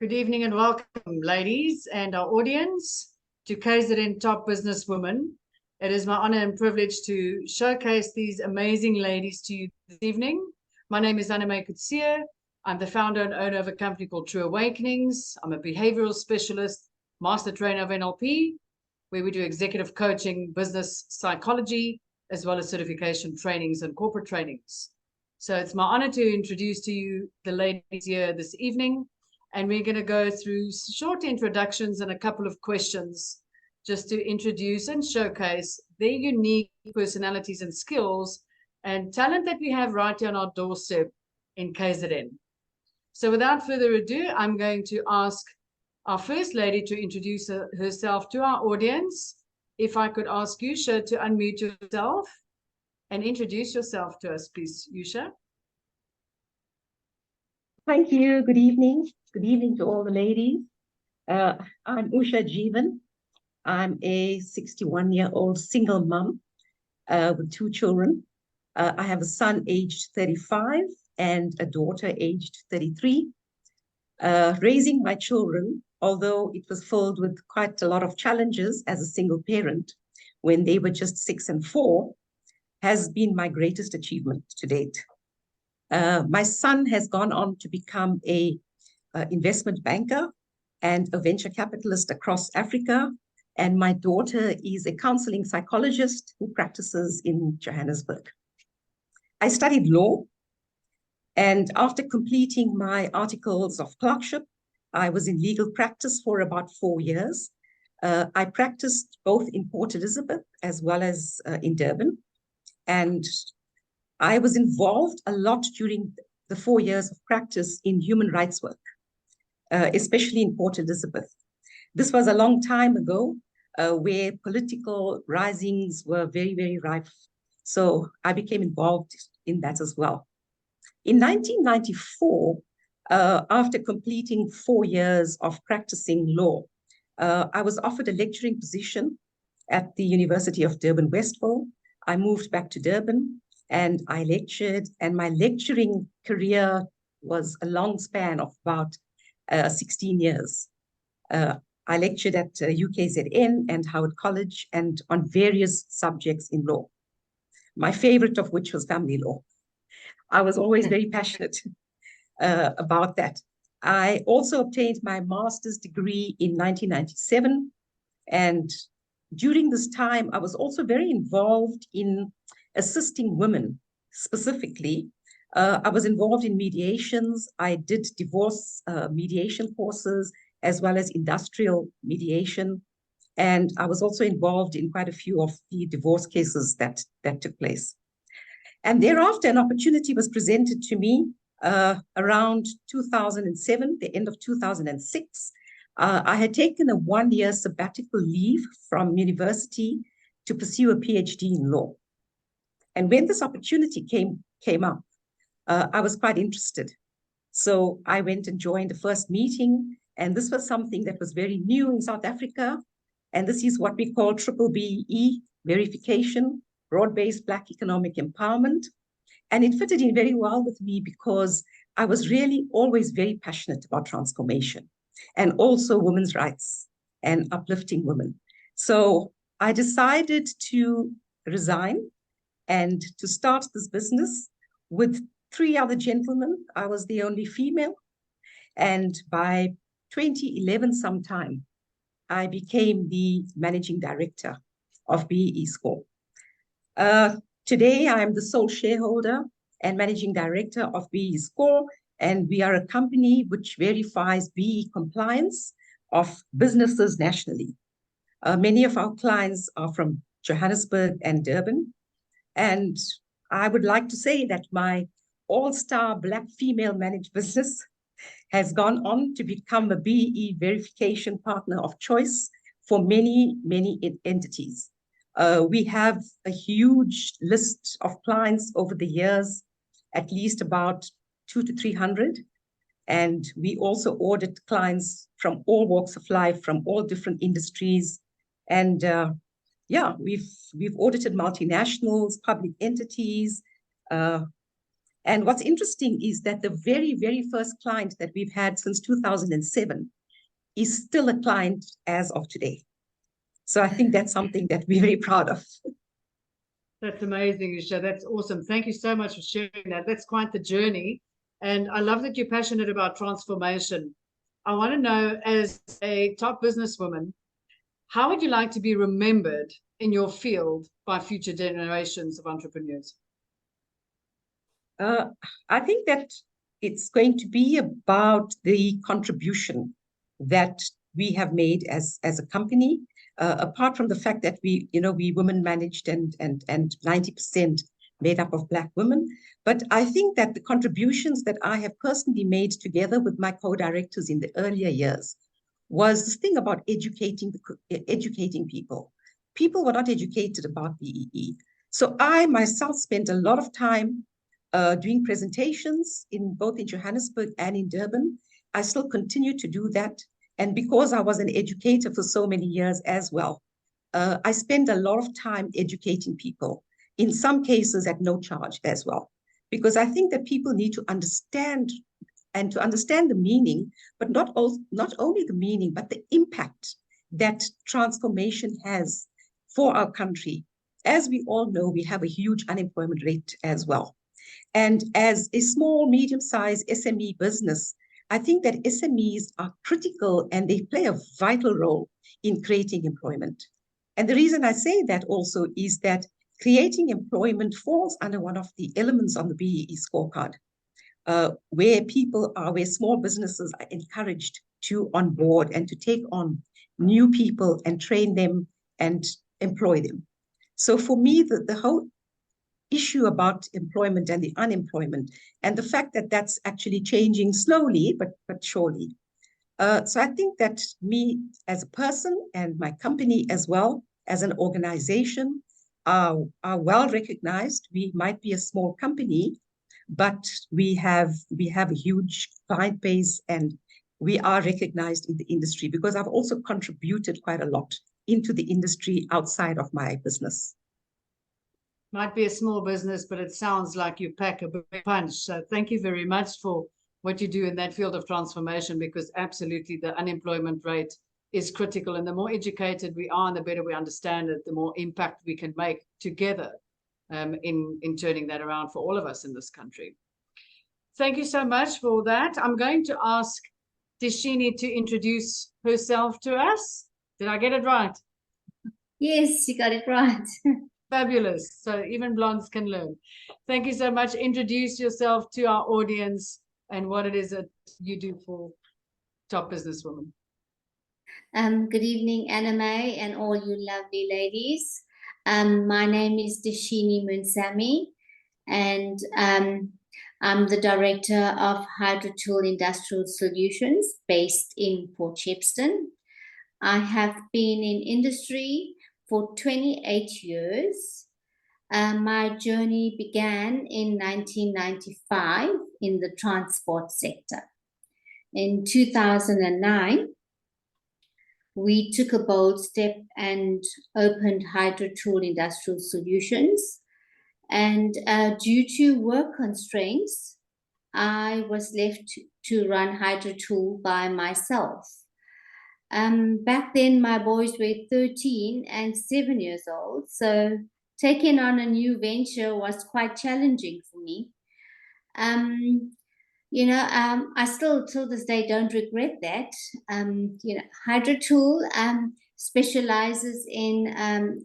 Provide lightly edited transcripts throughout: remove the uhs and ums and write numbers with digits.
Good evening and welcome, ladies and our audience, to KZN Top Business Women. It is my honor and privilege to showcase these amazing ladies to you this evening. My name is Anneme Coeztee. I'm the founder and owner of a company called True Awakenings. I'm a behavioral specialist, master trainer of NLP, where we do executive coaching, business psychology, as well as certification trainings and corporate trainings. So it's my honor to introduce to you the ladies here this evening. And we're going to go through short introductions and a couple of questions just to introduce and showcase their unique personalities and skills and talent that we have right here on our doorstep in KZN. So without further ado, I'm going to ask our first lady to introduce herself to our audience. If I could ask Usha to unmute yourself and introduce yourself to us, please, Usha. Thank you. Good evening. Good evening to all the ladies. I'm Usha Jivan. I'm a 61-year-old single mom with 2 children. I have a son aged 35 and a daughter aged 33. Raising my children, although it was filled with quite a lot of challenges as a single parent when they were just 6 and 4, has been my greatest achievement to date. My son has gone on to become a investment banker and a venture capitalist across Africa. And my daughter is a counseling psychologist who practices in Johannesburg. I studied law, and after completing my articles of clerkship, I was in legal practice for about 4 years. I practiced both in Port Elizabeth as well as in Durban. And I was involved a lot during the 4 years of practice in human rights work, especially in Port Elizabeth. This was a long time ago where political risings were very, very rife. So I became involved in that as well. In 1994, after completing 4 years of practicing law, I was offered a lecturing position at the University of Durban-Westville. I moved back to Durban and I lectured, and my lecturing career was a long span of about 16 years. I lectured at UKZN and Howard College and on various subjects in law, my favorite of which was family law. I was always very passionate about that. I also obtained my master's degree in 1997. And during this time, I was also very involved in assisting women specifically. I was involved in mediations. I did divorce mediation courses as well as industrial mediation. And I was also involved in quite a few of the divorce cases that took place. And thereafter, an opportunity was presented to me around 2007, the end of 2006. I had taken a 1-year sabbatical leave from university to pursue a PhD in law. And when this opportunity came up, I was quite interested. So I went and joined the first meeting. And this was something that was very new in South Africa. And this is what we call BBBE verification, broad-based Black economic empowerment. And it fitted in very well with me because I was really always very passionate about transformation and also women's rights and uplifting women. So I decided to resign and to start this business with 3 other gentlemen. I was the only female. And by 2011 sometime, I became the managing director of BEE Score. Today, I am the sole shareholder and managing director of BEE Score, and we are a company which verifies BEE compliance of businesses nationally. Many of our clients are from Johannesburg and Durban, and I would like to say that my all-star Black female managed business has gone on to become a BEE verification partner of choice for many, many entities. We have a huge list of clients over the years, at least about 200 to 300. And we also audit clients from all walks of life, from all different industries. And we've audited multinationals, public entities, And what's interesting is that the very, very first client that we've had since 2007 is still a client as of today. So I think that's something that we're very proud of. That's amazing, Usha. That's awesome. Thank you so much for sharing that. That's quite the journey. And I love that you're passionate about transformation. I want to know, as a top businesswoman, how would you like to be remembered in your field by future generations of entrepreneurs? I think that it's going to be about the contribution that we have made as a company, apart from the fact that we women managed and 90% made up of Black women. But I think that the contributions that I have personally made together with my co-directors in the earlier years was this thing about educating people. People were not educated about BEE. So I myself spent a lot of time doing presentations both in Johannesburg and in Durban. I still continue to do that. And because I was an educator for so many years as well, I spend a lot of time educating people, in some cases at no charge as well. Because I think that people need to understand, and to understand the meaning, but not only the meaning, but the impact that transformation has for our country. As we all know, we have a huge unemployment rate as well. And as a small, medium-sized SME business, I think that SMEs are critical and they play a vital role in creating employment. And the reason I say that also is that creating employment falls under one of the elements on the BEE scorecard, where small businesses are encouraged to onboard and to take on new people and train them and employ them. So for me, the whole issue about employment and the unemployment and the fact that that's actually changing slowly, but surely. So I think that me as a person and my company as well as an organization are well recognized. We might be a small company, but we have a huge client base and we are recognized in the industry because I've also contributed quite a lot into the industry outside of my business. Might be a small business, but it sounds like you pack a big punch. So thank you very much for what you do in that field of transformation, because absolutely the unemployment rate is critical. And the more educated we are and the better we understand it, the more impact we can make together in turning that around for all of us in this country. Thank you so much for that. I'm going to ask Deashini to introduce herself to us. Did I get it right? Yes, you got it right. Fabulous. So even blondes can learn. Thank you so much. Introduce yourself to our audience and what it is that you do for Top Business Women. Good evening, Anneme and all you lovely ladies. My name is Deashini Moonsamy, and I'm the Director of Hydrotool Industrial Solutions based in Port Shepstone. I have been in industry for 28 years. My journey began in 1995 in the transport sector. In 2009, we took a bold step and opened Hydrotool Industrial Solutions. And due to work constraints, I was left to run Hydrotool by myself. Back then, my boys were 13 and 7 years old, so taking on a new venture was quite challenging for me. I still, till this day, don't regret that. Hydrotool specializes in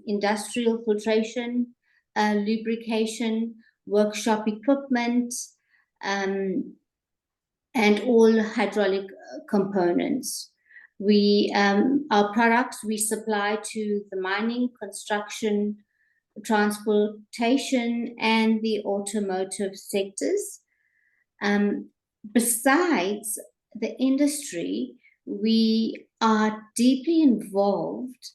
industrial filtration, lubrication, workshop equipment, and all hydraulic components. Our products we supply to the mining, construction, transportation, and the automotive sectors. Besides the industry, we are deeply involved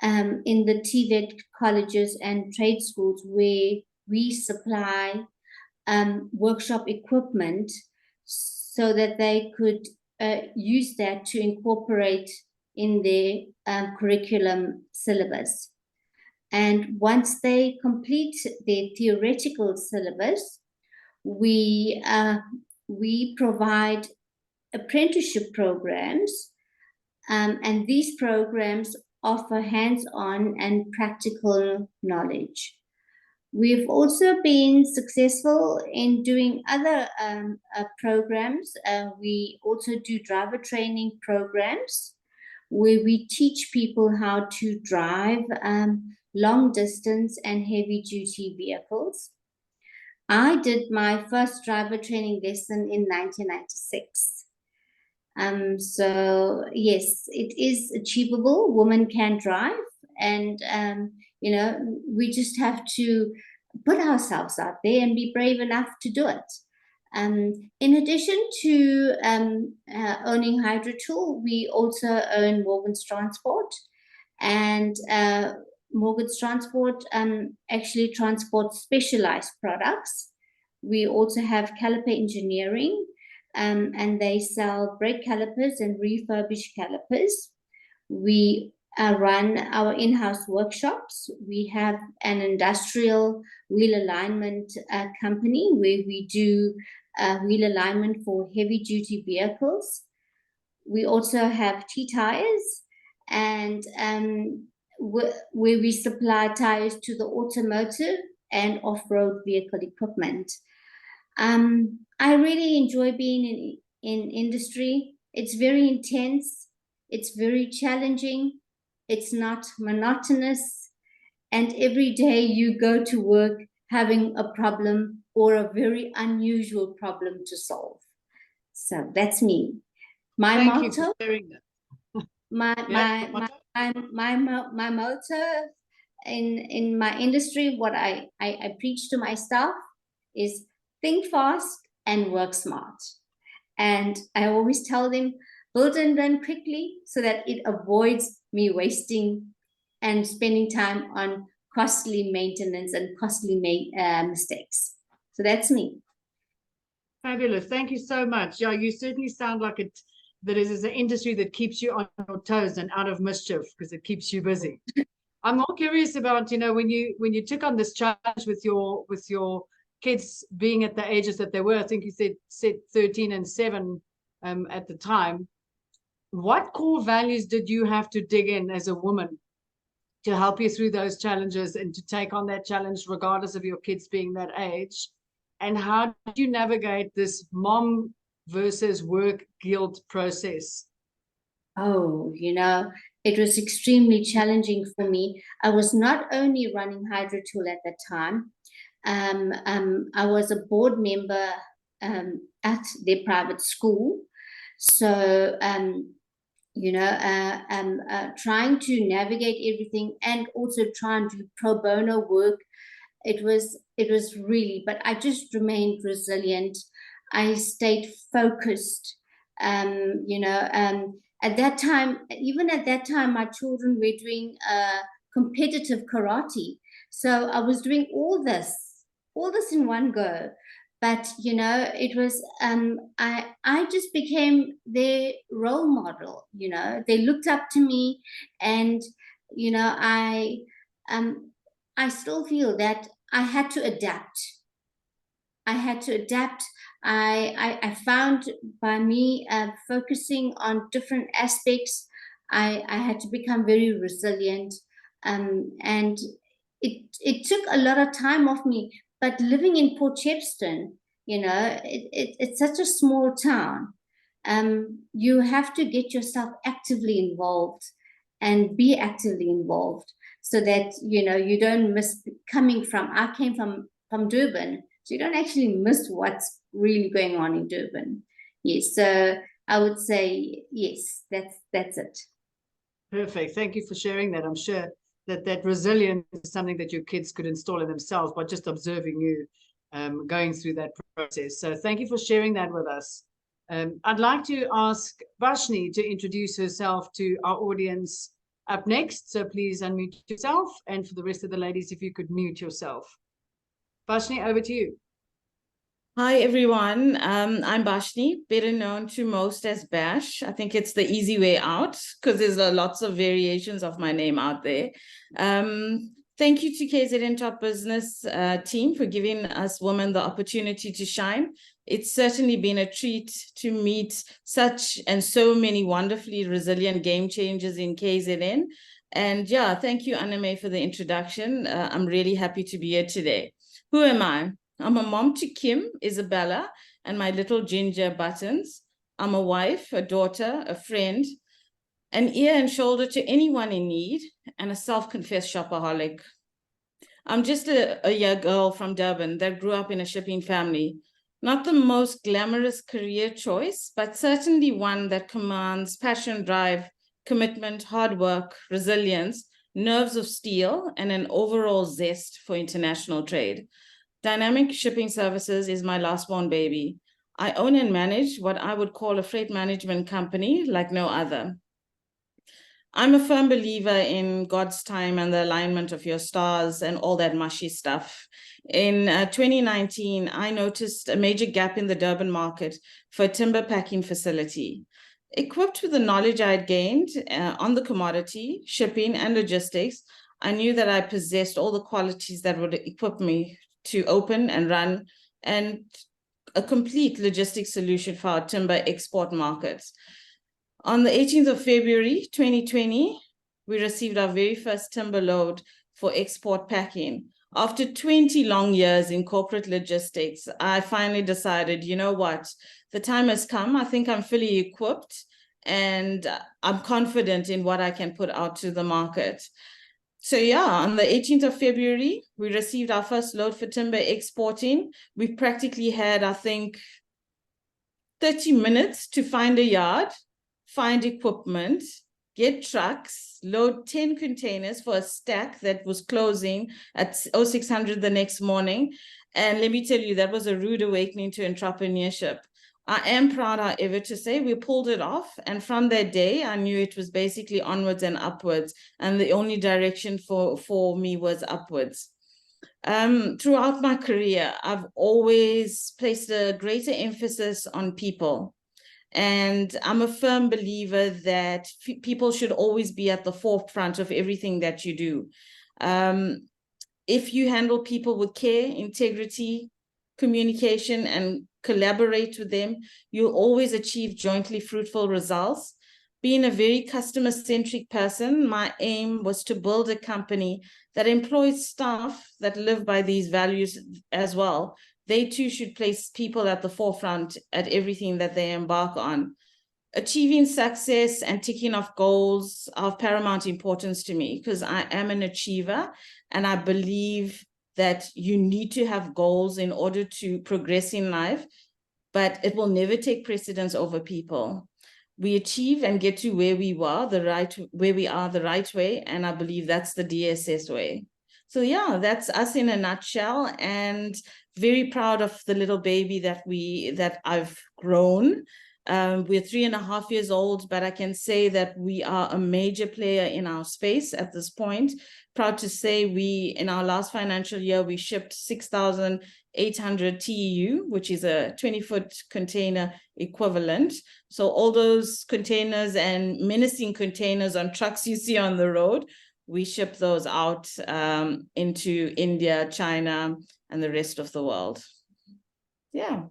in the TVET colleges and trade schools where we supply workshop equipment so that they could use that to incorporate in their curriculum syllabus. And once they complete their theoretical syllabus, we provide apprenticeship programs, and these programs offer hands-on and practical knowledge. We've also been successful in doing other programs. We also do driver training programs where we teach people how to drive long distance and heavy duty vehicles. I did my first driver training lesson in 1996. So yes, it is achievable. Women can drive, and you know, we just have to put ourselves out there and be brave enough to do it. In addition to owning Hydrotool, we also own Morgan's Transport, and Morgan's Transport actually transports specialized products. We also have Caliper Engineering, and they sell brake calipers and refurbished calipers. We run our in-house workshops. We have an industrial wheel alignment company where we do wheel alignment for heavy-duty vehicles. We also have T-tires, and where we supply tires to the automotive and off-road vehicle equipment. I really enjoy being in industry. It's very intense. It's very challenging. It's not monotonous. And every day you go to work having a problem or a very unusual problem to solve. So that's me. My Thank motto, you for sharing that. my motto in my industry, what I preach to my staff is think fast and work smart. And I always tell them, build and learn quickly so that it avoids me wasting and spending time on costly maintenance and costly mistakes. So that's me. Fabulous. Thank you so much. Yeah, you certainly sound like it. That is an industry that keeps you on your toes and out of mischief because it keeps you busy. I'm more curious about, you know, when you took on this challenge with your kids being at the ages that they were. I think you said 13 and 7 at the time. What core values did you have to dig in as a woman to help you through those challenges and to take on that challenge regardless of your kids being that age? And how did you navigate this mom versus work guilt process? Oh, you know, it was extremely challenging for me. I was not only running Hydrotool at that time. I was a board member at their private school. So, you know, trying to navigate everything and also trying to do pro bono work. It was really, but I just remained resilient. I stayed focused. You know, at that time, even at that time, my children were doing competitive karate. So I was doing all this in one go. But, you know, it was, I just became their role model, you know. They looked up to me, and, you know, I still feel that I had to adapt. I found by me focusing on different aspects, I had to become very resilient, and it took a lot of time off me. But living in Port Shepstone, you know, it's such a small town. You have to get yourself actively involved and be actively involved so that, you know, you don't miss I came from Durban. So you don't actually miss what's really going on in Durban. Yes, so I would say, yes, that's it. Perfect. Thank you for sharing that. I'm sure that resilience is something that your kids could install in themselves by just observing you going through that process. So thank you for sharing that with us. I'd like to ask Bashini to introduce herself to our audience up next. So please unmute yourself. And for the rest of the ladies, if you could mute yourself. Bashini, over to you. Hi, everyone. I'm Bashini, better known to most as Bash. I think it's the easy way out because there's lots of variations of my name out there. Thank you to KZN Top Business team for giving us women the opportunity to shine. It's certainly been a treat to meet such and so many wonderfully resilient game changers in KZN. And yeah, thank you, Anneme, for the introduction. I'm really happy to be here today. Who am I? I'm a mom to Kim, Isabella, and my little ginger Buttons. I'm a wife, a daughter, a friend, an ear and shoulder to anyone in need, and a self-confessed shopaholic. I'm just a young girl from Durban that grew up in a shipping family. Not the most glamorous career choice, but certainly one that commands passion, drive, commitment, hard work, resilience, nerves of steel, and an overall zest for international trade. Dynamic Shipping Services is my last born baby. I own and manage what I would call a freight management company like no other. I'm a firm believer in God's time and the alignment of your stars and all that mushy stuff. In 2019, I noticed a major gap in the Durban market for a timber packing facility. Equipped with the knowledge I had gained on the commodity, shipping, and logistics, I knew that I possessed all the qualities that would equip me to open and run and a complete logistics solution for our timber export markets. On the 18th of February, 2020, we received our very first timber load for export packing. After 20 long years in corporate logistics, I finally decided, you know what, the time has come. I think I'm fully equipped and I'm confident in what I can put out to the market. So yeah, on the 18th of February, we received our first load for timber exporting. We practically had, I think, 30 minutes to find a yard, find equipment, get trucks, load 10 containers for a stack that was closing at 0600 the next morning. And let me tell you, that was a rude awakening to entrepreneurship. I am proud, however, to say we pulled it off. And from that day, I knew it was basically onwards and upwards. And the only direction for me was upwards. Throughout my career, I've always placed a greater emphasis on people. And I'm a firm believer that people should always be at the forefront of everything that you do. If you handle people with care, integrity, communication, and collaborate with them, you'll always achieve jointly fruitful results. Being a very customer-centric person, my aim was to build a company that employs staff that live by these values as well. They too should place people at the forefront at everything that they embark on. Achieving success and ticking off goals are of paramount importance to me because I am an achiever and I believe that you need to have goals in order to progress in life, but it will never take precedence over people. We achieve and get to where we are the right way, and I believe that's the DSS way. So yeah, that's us in a nutshell, and very proud of the little baby that I've grown. We're 3.5 years old, but I can say that we are a major player in our space at this point. Proud to say in our last financial year, we shipped 6,800 TEU, which is a 20-foot container equivalent. So all those containers and menacing containers on trucks you see on the road, we ship those out into India, China, and the rest of the world. Yeah.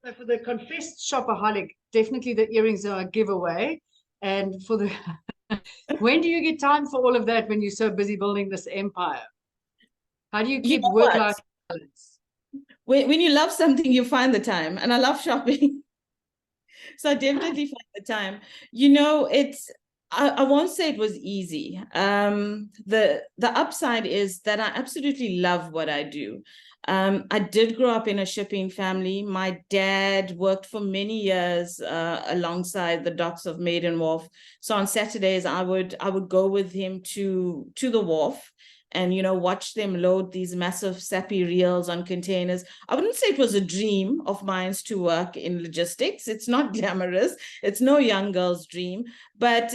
So for the confessed shopaholic, definitely the earrings are a giveaway. And for the when do you get time for all of that when you're so busy building this empire? How do you keep work-life balance? When you love something, you find the time. And I love shopping. So I definitely find the time. You know, I won't say it was easy. The upside is that I absolutely love what I do. I did grow up in a shipping family. My dad worked for many years alongside the docks of Maiden Wharf. So on Saturdays, I would go with him to the wharf and, you know, watch them load these massive sappy reels on containers. I wouldn't say it was a dream of mine to work in logistics. It's not glamorous. It's no young girl's dream. But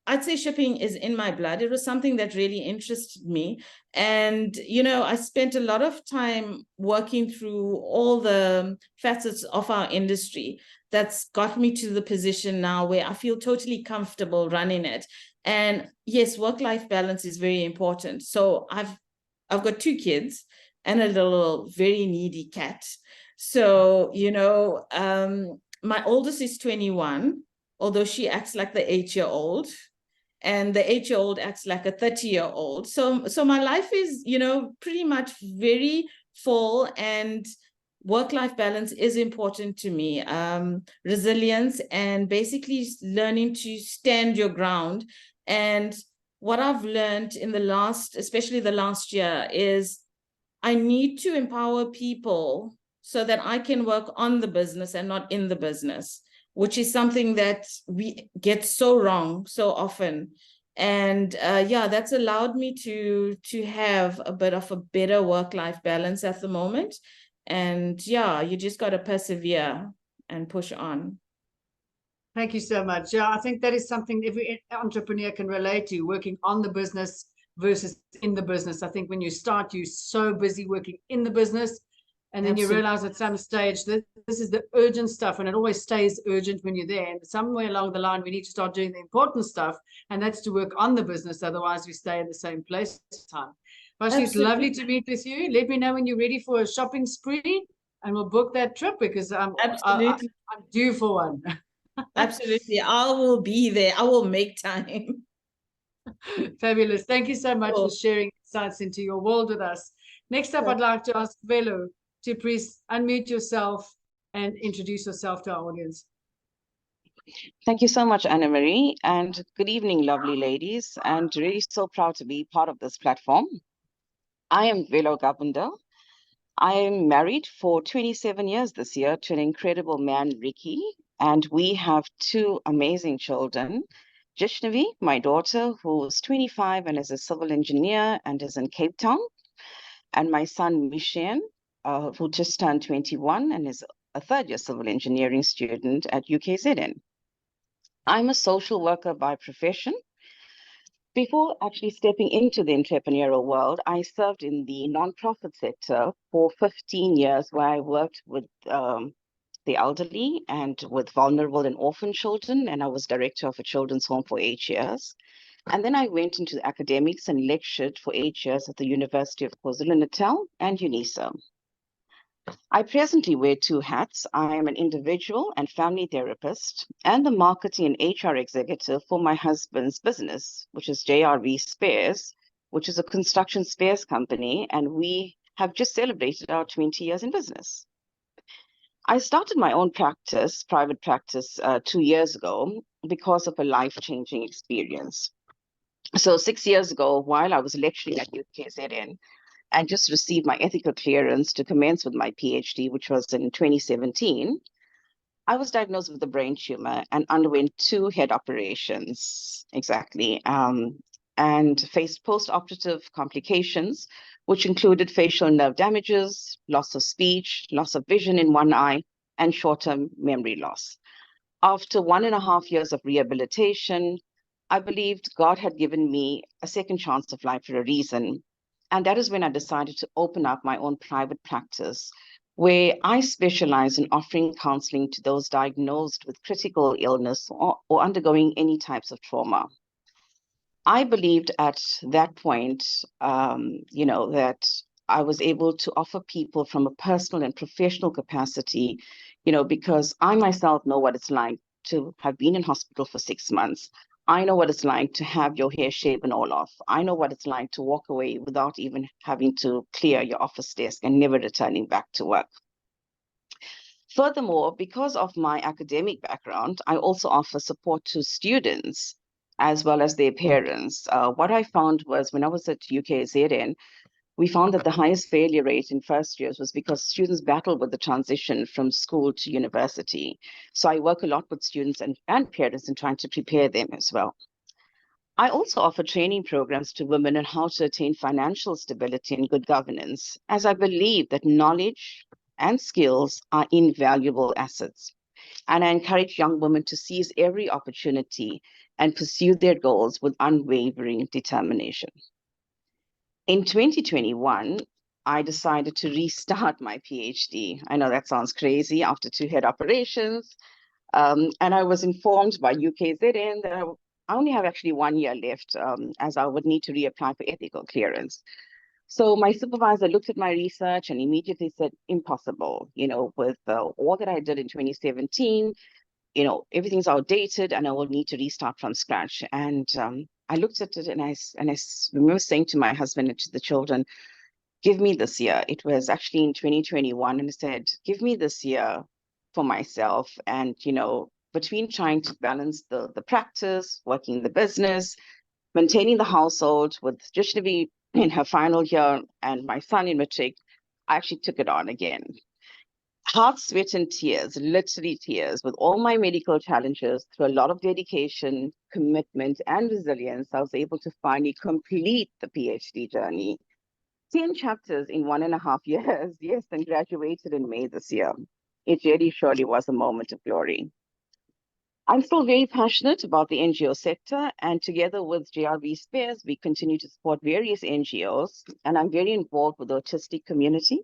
I'd say shipping is in my blood. It was something that really interested me. And, you know, I spent a lot of time working through all the facets of our industry that's got me to the position now where I feel totally comfortable running it. And yes, work-life balance is very important. So I've I've got 2 kids and a little very needy cat. So, my oldest is 21, although she acts like the 8-year-old, and the 8-year-old acts like a 30-year-old. So my life is, pretty much very full, and work-life balance is important to me. Resilience and basically learning to stand your ground. And what I've learned in especially the last year, is I need to empower people so that I can work on the business and not in the business, which is something that we get so wrong so often. And that's allowed me to have a bit of a better work-life balance at the moment. And you just got to persevere and push on. Thank you so much. Yeah, I think that is something every entrepreneur can relate to, working on the business versus in the business. I think when you start, you're so busy working in the business, and then Absolutely. you realize at some stage that this is the urgent stuff, and it always stays urgent when you're there. And somewhere along the line, we need to start doing the important stuff, and that's to work on the business. Otherwise, we stay in the same place all the time. Bashini, it's lovely to meet with you. Let me know when you're ready for a shopping spree, and we'll book that trip, because I'm due for one. Absolutely. I will be there. I will make time. Fabulous. Thank you so much for sharing insights into your world with us. Next up, I'd like to ask Velo to please unmute yourself and introduce yourself to our audience. Thank you so much, Annemarie, and good evening, lovely ladies, and really so proud to be part of this platform. I am Velo Govender. I am married for 27 years this year to an incredible man, Ricky, and we have 2 amazing children. Deashini, my daughter, who is 25 and is a civil engineer and is in Cape Town, and my son, Meshika, who just turned 21 and is a 3rd-year civil engineering student at UKZN. I'm a social worker by profession. Before actually stepping into the entrepreneurial world, I served in the nonprofit sector for 15 years, where I worked with the elderly and with vulnerable and orphan children, and I was director of a children's home for 8 years. And then I went into academics and lectured for 8 years at the University of KwaZulu-Natal and UNISA. I presently wear 2 hats. I am an individual and family therapist and the marketing and HR executive for my husband's business, which is JRV Spares, which is a construction spares company, and we have just celebrated our 20 years in business. I started my own practice, private practice, 2 years ago because of a life-changing experience. So 6 years ago, while I was lecturing at UKZN, and just received my ethical clearance to commence with my PhD, which was in 2017, I was diagnosed with a brain tumor and underwent 2 head operations, and faced post-operative complications, which included facial nerve damages, loss of speech, loss of vision in one eye, and short-term memory loss. After 1.5 years of rehabilitation, I believed God had given me a second chance of life for a reason. And that is when I decided to open up my own private practice, where I specialize in offering counseling to those diagnosed with critical illness or undergoing any types of trauma. I believed at that point, that I was able to offer people from a personal and professional capacity, because I myself know what it's like to have been in hospital for 6 months. I know what it's like to have your hair shaven all off. I know what it's like to walk away without even having to clear your office desk and never returning back to work. Furthermore, because of my academic background, I also offer support to students as well as their parents. What I found was when I was at UKZN, we found that the highest failure rate in first years was because students battle with the transition from school to university. So I work a lot with students and parents in trying to prepare them as well. I also offer training programs to women on how to attain financial stability and good governance, as I believe that knowledge and skills are invaluable assets. And I encourage young women to seize every opportunity and pursue their goals with unwavering determination. In 2021, I decided to restart my PhD. I know that sounds crazy after 2 head operations. And I was informed by UKZN that I only have actually 1 year left, as I would need to reapply for ethical clearance. So my supervisor looked at my research and immediately said, impossible, with all that I did in 2017, everything's outdated and I will need to restart from scratch. And I looked at it and I remember saying to my husband and to the children, give me this year. It was actually in 2021. And I said, give me this year for myself. And, between trying to balance the practice, working the business, maintaining the household with Deashini in her final year and my son in matric, I actually took it on again. Heart, sweat, and tears, literally tears, with all my medical challenges, through a lot of dedication, commitment, and resilience, I was able to finally complete the PhD journey. 10 chapters in 1.5 years, yes, and graduated in May this year. It really surely was a moment of glory. I'm still very passionate about the NGO sector, and together with JRB Spares, we continue to support various NGOs, and I'm very involved with the autistic community.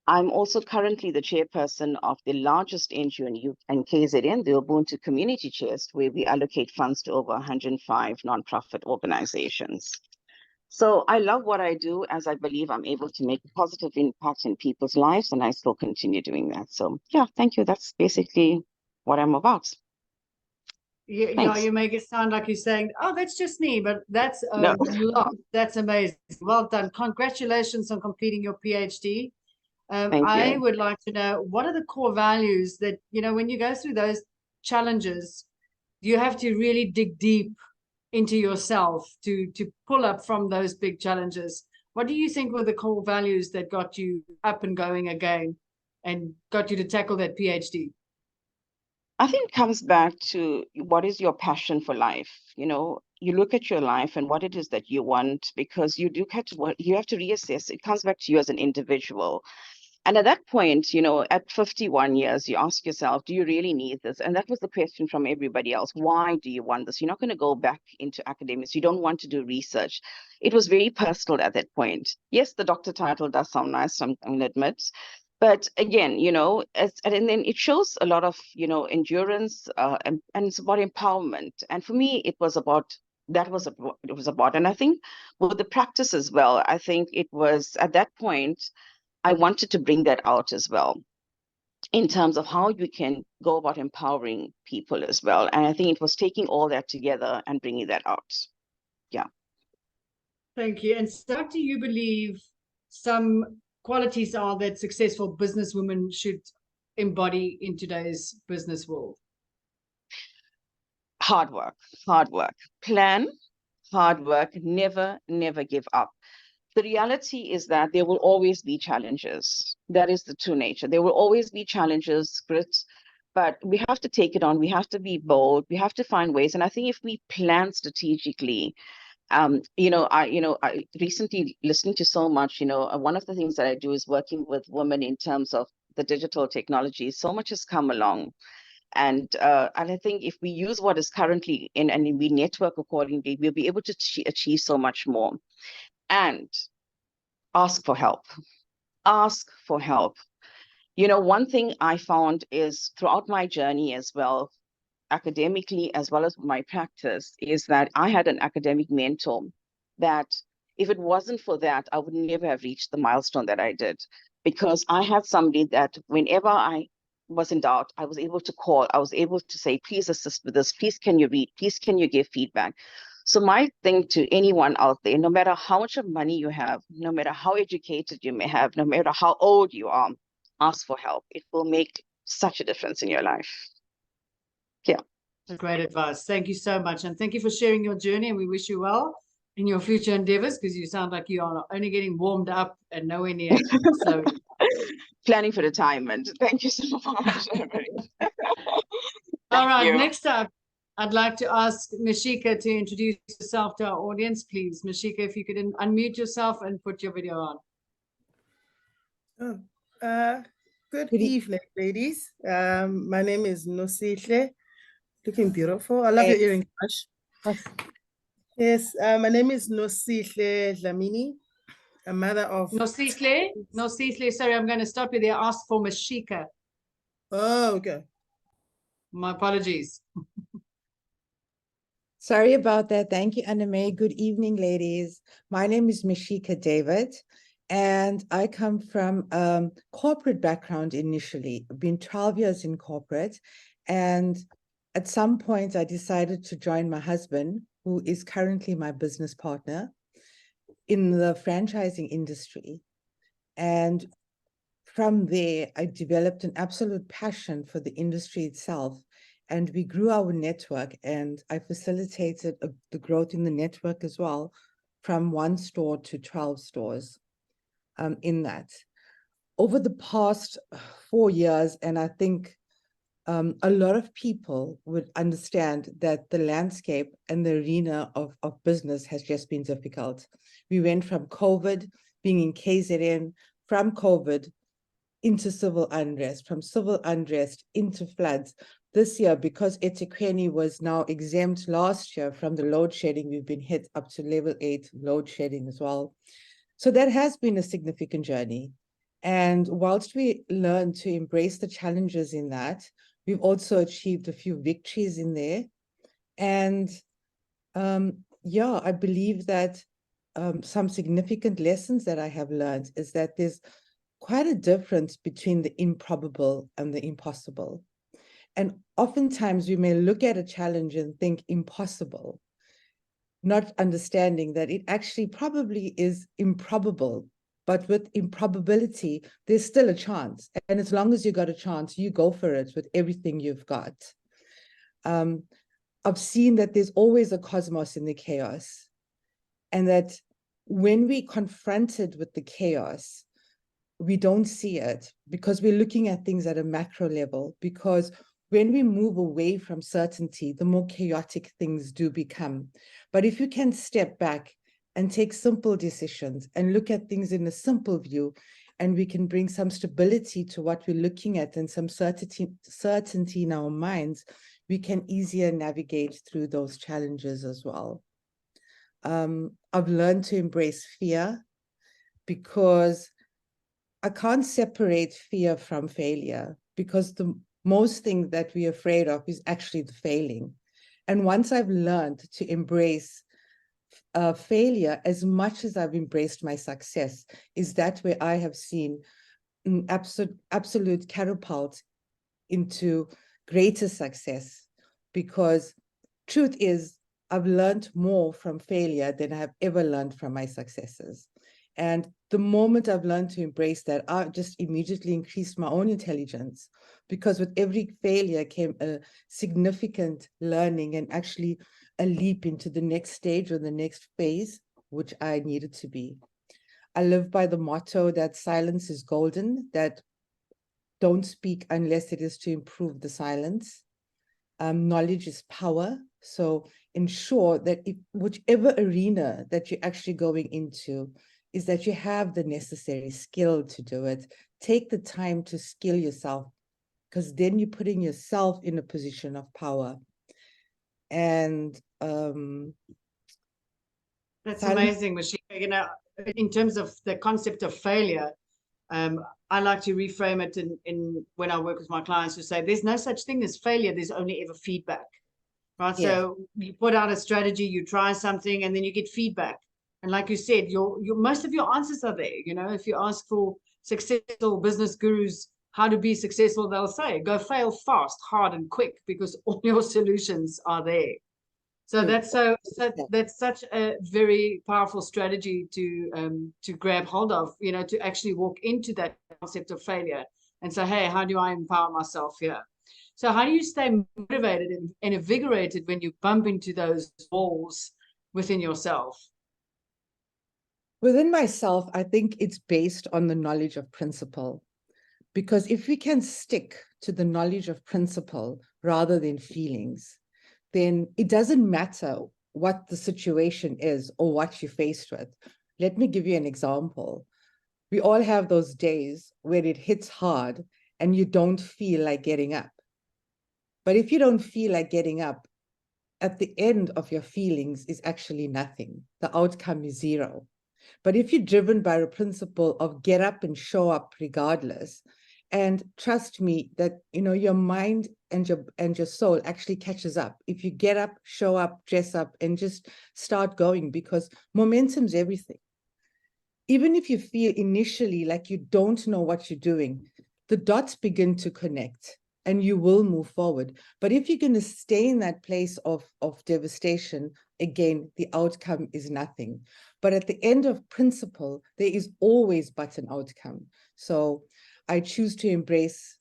I'm also currently the chairperson of the largest NGO in KZN, the Ubuntu Community Chest, where we allocate funds to over 105 nonprofit organizations. So I love what I do, as I believe I'm able to make a positive impact in people's lives, and I still continue doing that. So yeah, thank you. That's basically what I'm about. Yeah, you make it sound like you're saying, oh, that's just me, but that's a No. lot. That's amazing. Well done. Congratulations on completing your PhD. Thank I you. would like to know, what are the core values that, when you go through those challenges, you have to really dig deep into yourself to pull up from those big challenges. What do you think were the core values that got you up and going again and got you to tackle that PhD? I think it comes back to what is your passion for life. You look at your life and what it is that you want, because you have to reassess. It comes back to you as an individual. And at that point, at 51 years, you ask yourself, do you really need this? And that was the question from everybody else. Why do you want this? You're not going to go back into academics. You don't want to do research. It was very personal at that point. Yes, the doctor title does sound nice, I'm going to admit. But again, and then it shows a lot of, endurance and it's about empowerment. And for me, it was about, and I think with the practice as well, I think it was at that point, I wanted to bring that out as well, in terms of how you can go about empowering people as well. And I think it was taking all that together and bringing that out. Yeah. Thank you. And so what do you believe some qualities are that successful businesswomen should embody in today's business world? Hard work, plan, hard work, never give up. The reality is that there will always be challenges. That is the true nature. There will always be challenges, grit, but we have to take it on. We have to be bold. We have to find ways. And I think if we plan strategically, I recently listening to so much, one of the things that I do is working with women in terms of the digital technology. So much has come along. And I think if we use what is currently in and we network accordingly, we'll be able to achieve so much more. And ask for help. Ask for help. One thing I found is throughout my journey as well, academically as well as my practice, is that I had an academic mentor that if it wasn't for that, I would never have reached the milestone that I did, because I had somebody that whenever I was in doubt, I was able to call, I was able to say, please assist with this, please can you read, please can you give feedback. So my thing to anyone out there, no matter how much of money you have, no matter how educated you may have, no matter how old you are, ask for help. It will make such a difference in your life. Yeah. Great advice. Thank you so much. And thank you for sharing your journey. And we wish you well in your future endeavors, because you sound like you are only getting warmed up and nowhere near slowly. Planning for retirement. Thank you so much. All right, next up, I'd like to ask Meshika to introduce yourself to our audience, please. Meshika, if you could unmute yourself and put your video on. Good evening, ladies. My name is Nosihle. Looking beautiful. I love your earring, Ash. Yes, my name is Nosihle Dlamini, a mother of... Nosihle, sorry, I'm going to stop you there. Ask for Meshika. Oh, okay. My apologies. Sorry about that. Thank you, Anneme. Good evening, ladies. My name is Meshika David, and I come from corporate background initially. I've been 12 years in corporate, and at some point I decided to join my husband, who is currently my business partner, in the franchising industry. And from there, I developed an absolute passion for the industry itself. And we grew our network, and I facilitated the growth in the network as well, from 1 store to 12 stores in that. Over the past 4 years, and I think a lot of people would understand that the landscape and the arena of business has just been difficult. We went from COVID, being in KZN, from COVID into civil unrest, from civil unrest into floods. This year, because eThekwini was now exempt last year from the load shedding, we've been hit up to level 8 load shedding as well. So that has been a significant journey. And whilst we learn to embrace the challenges in that, we've also achieved a few victories in there. And yeah, I believe that some significant lessons that I have learned is that there's quite a difference between the improbable and the impossible. And oftentimes we may look at a challenge and think impossible, not understanding that it actually probably is improbable. But with improbability, there's still a chance. And as long as you got a chance, you go for it with everything you've got. I've seen that there's always a cosmos in the chaos. And that when we confronted with the chaos, we don't see it because we're looking at things at a macro level. Because when we move away from certainty, the more chaotic things do become. But if you can step back and take simple decisions and look at things in a simple view, and we can bring some stability to what we're looking at and some certainty in our minds, we can easier navigate through those challenges as well. I've learned to embrace fear because I can't separate fear from failure, because the most thing that we're afraid of is actually the failing. And once I've learned to embrace failure as much as I've embraced my success, is that where I have seen an absolute catapult into greater success. Because truth is, I've learned more from failure than I have ever learned from my successes. And the moment I've learned to embrace that, I just immediately increased my own intelligence, because with every failure came a significant learning and actually a leap into the next stage or the next phase, which I needed to be. I live by the motto that silence is golden, that don't speak unless it is to improve the silence. Knowledge is power. So ensure that whichever arena that you're actually going into, is that you have the necessary skill to do it. Take the time to skill yourself, because then you're putting yourself in a position of power. And that's amazing, Meshika. You know, in terms of the concept of failure, I like to reframe it in when I work with my clients to say there's no such thing as failure, there's only ever feedback. Right. Yes. So you put out a strategy, you try something, and then you get feedback. And like you said, your most of your answers are there. You know, if you ask for successful business gurus how to be successful, they'll say, go fail fast, hard, and quick, because all your solutions are there. So that's that's such a very powerful strategy to grab hold of, you know, to actually walk into that concept of failure and say, hey, how do I empower myself here? So how do you stay motivated and invigorated when you bump into those walls within yourself? Within myself, I think it's based on the knowledge of principle. Because if we can stick to the knowledge of principle rather than feelings, then it doesn't matter what the situation is or what you're faced with. Let me give you an example. We all have those days where it hits hard and you don't feel like getting up. But if you don't feel like getting up, at the end of your feelings is actually nothing. The outcome is zero. But if you're driven by a principle of get up and show up regardless, And trust me that, you know, your mind and your soul actually catches up. If you get up, show up, dress up, and just start going, because momentum's everything. Even if you feel initially like you don't know what you're doing, the dots begin to connect and you will move forward. But if you're going to stay in that place of devastation, again, the outcome is nothing. But at the end of principle, there is always but an outcome. So I choose to embrace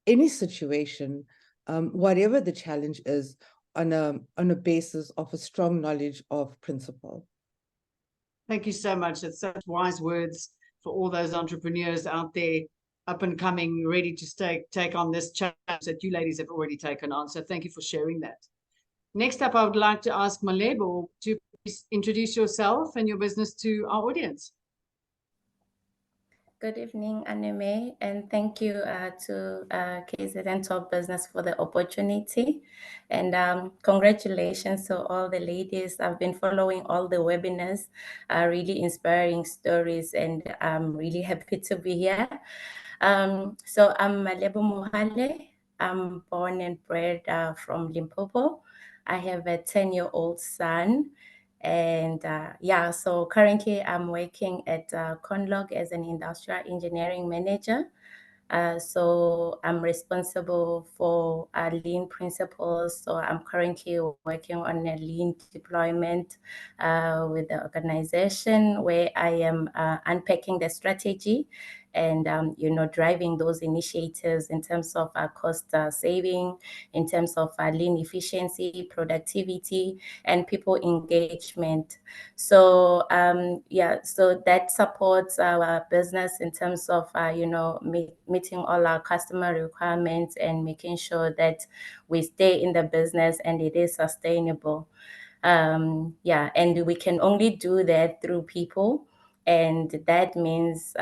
any situation, whatever the challenge is, on a basis of a strong knowledge of principle. Thank you so much. It's such wise words for all those entrepreneurs out there, up and coming, ready to take on this challenge that you ladies have already taken on. So thank you for sharing that. Next up, I would like to ask Malebo to please introduce yourself and your business to our audience. Good evening, Anneme, and thank you to KZN Top Business for the opportunity. And congratulations to all the ladies. I've been following all the webinars, really inspiring stories, and I'm really happy to be here. So I'm Malebo Mohale. I'm born and bred from Limpopo. I have a 10-year-old son. And yeah, so currently I'm working at Conlog as an industrial engineering manager. So I'm responsible for lean principles. So I'm currently working on a lean deployment with the organization, where I am unpacking the strategy and driving those initiatives in terms of cost saving, in terms of lean efficiency, productivity, and people engagement. So yeah, so that supports our business in terms of meeting all our customer requirements and making sure that we stay in the business and it is sustainable. Yeah, and we can only do that through people. And that means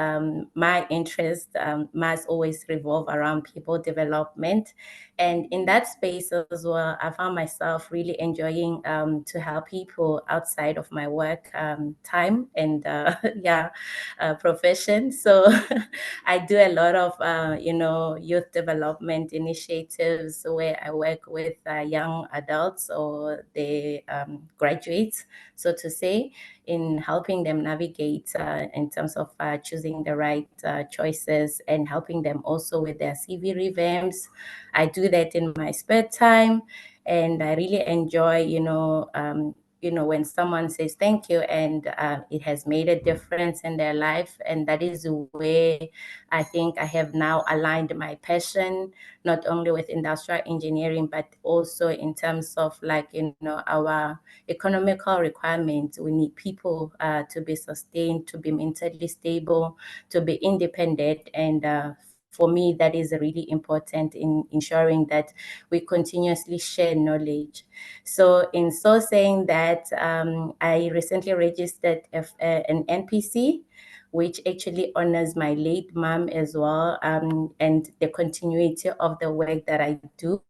my interest must always revolve around people development. And in that space as well, I found myself really enjoying to help people outside of my work time and yeah, profession. So I do a lot of, youth development initiatives where I work with young adults or the graduates, so to say, in helping them navigate in terms of choosing the right choices and helping them also with their CV revamps. I do that in my spare time, and I really enjoy, when someone says thank you and it has made a difference in their life. And that is where I think I have now aligned my passion, not only with industrial engineering, but also in terms of our economical requirements. We need people to be sustained, to be mentally stable, to be independent. And for me, that is really important in ensuring that we continuously share knowledge. So in so saying that, I recently registered an NPC, which actually honors my late mom as well, and the continuity of the work that I do.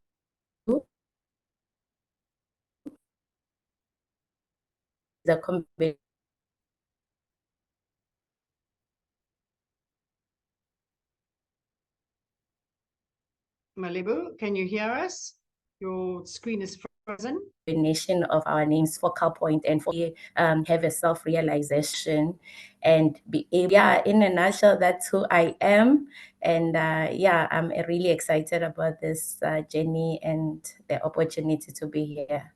The combination. Malebo, can you hear us? Your screen is frozen. Combination of our names, focal point, and for have a self-realization and be able, yeah, in a nutshell, that's who I am. And yeah, I'm really excited about this journey and the opportunity to be here.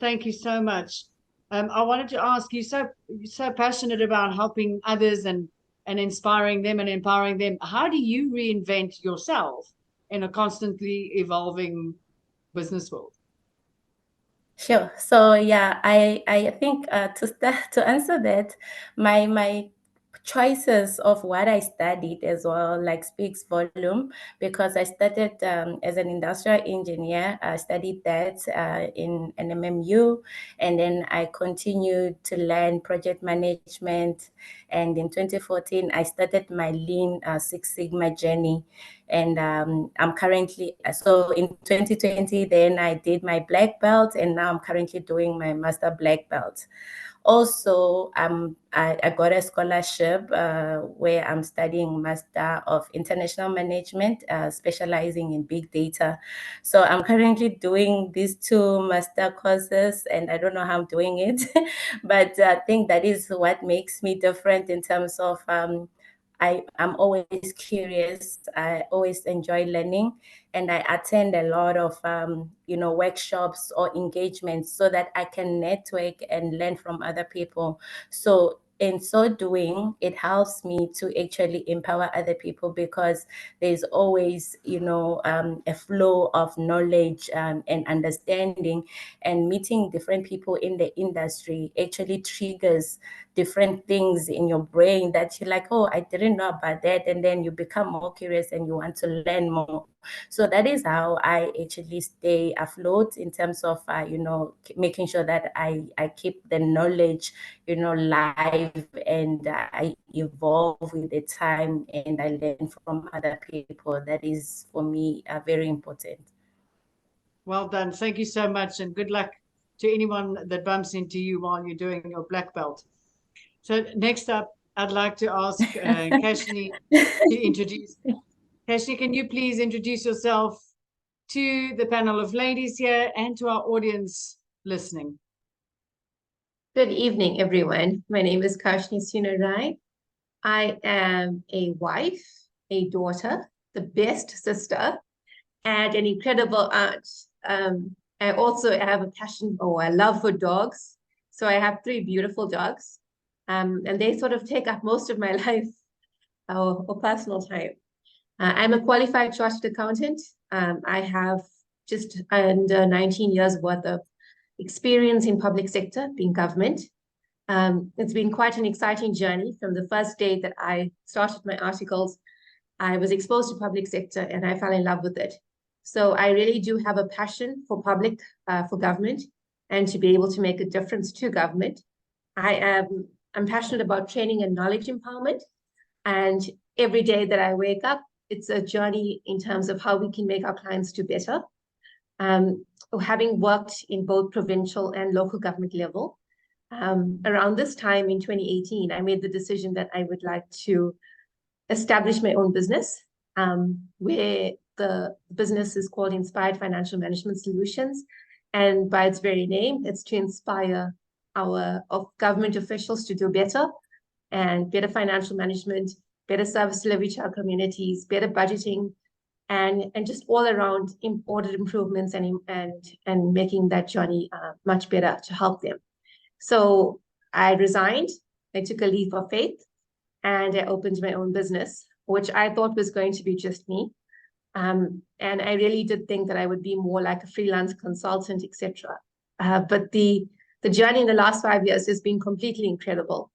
Thank you so much. I wanted to ask you, you're so passionate about helping others and inspiring them and empowering them. How do you reinvent yourself in a constantly evolving business world? Sure. So yeah, I think to answer that, my choices of what I studied as well speaks volume, because I started as an industrial engineer. I studied that in an MMU, and then I continued to learn project management. And in 2014, I started my Lean Six Sigma journey. And I'm currently, so in 2020, then I did my black belt, and now I'm currently doing my master black belt. Also, I got a scholarship where I'm studying Master of International Management, specializing in big data. So I'm currently doing these 2 master courses, and I don't know how I'm doing it, but I think that is what makes me different in terms of I'm always curious. I always enjoy learning, and I attend a lot of workshops or engagements so that I can network and learn from other people. So in so doing, it helps me to actually empower other people, because there's always a flow of knowledge and understanding, and meeting different people in the industry actually triggers different things in your brain that you're like, oh, I didn't know about that, and then you become more curious and you want to learn more. So that is how I actually stay afloat in terms of making sure that I keep the knowledge live, and I evolve with the time, and I learn from other people. That is for me very important. Well done. Thank you so much, and good luck to anyone that bumps into you while you're doing your black belt. So next up, I'd like to ask Kashnee to introduce. Kashnee, can you please introduce yourself to the panel of ladies here and to our audience listening? Good evening, everyone. My name is Kashnee Sewnarain. I am a wife, a daughter, the best sister, and an incredible aunt. I also have a passion or a love for dogs. So I have 3 beautiful dogs, and they sort of take up most of my life or personal time. I'm a qualified chartered accountant. I have just under 19 years worth of experience in public sector, being government. It's been quite an exciting journey. From the first day that I started my articles, I was exposed to public sector and I fell in love with it. So I really do have a passion for for government, and to be able to make a difference to government. I'm passionate about training and knowledge empowerment. And every day that I wake up, it's a journey in terms of how we can make our clients do better. Having worked in both provincial and local government level, around this time in 2018, I made the decision that I would like to establish my own business, where the business is called Inspired Financial Management Solutions. And by its very name, it's to inspire our government officials to do better, and better financial management, better service delivery to our communities, better budgeting, and just all around audit improvements and making that journey much better to help them. So I resigned, I took a leap of faith, and I opened my own business, which I thought was going to be just me. And I really did think that I would be more like a freelance consultant, etc. But the journey in the last 5 years has been completely incredible.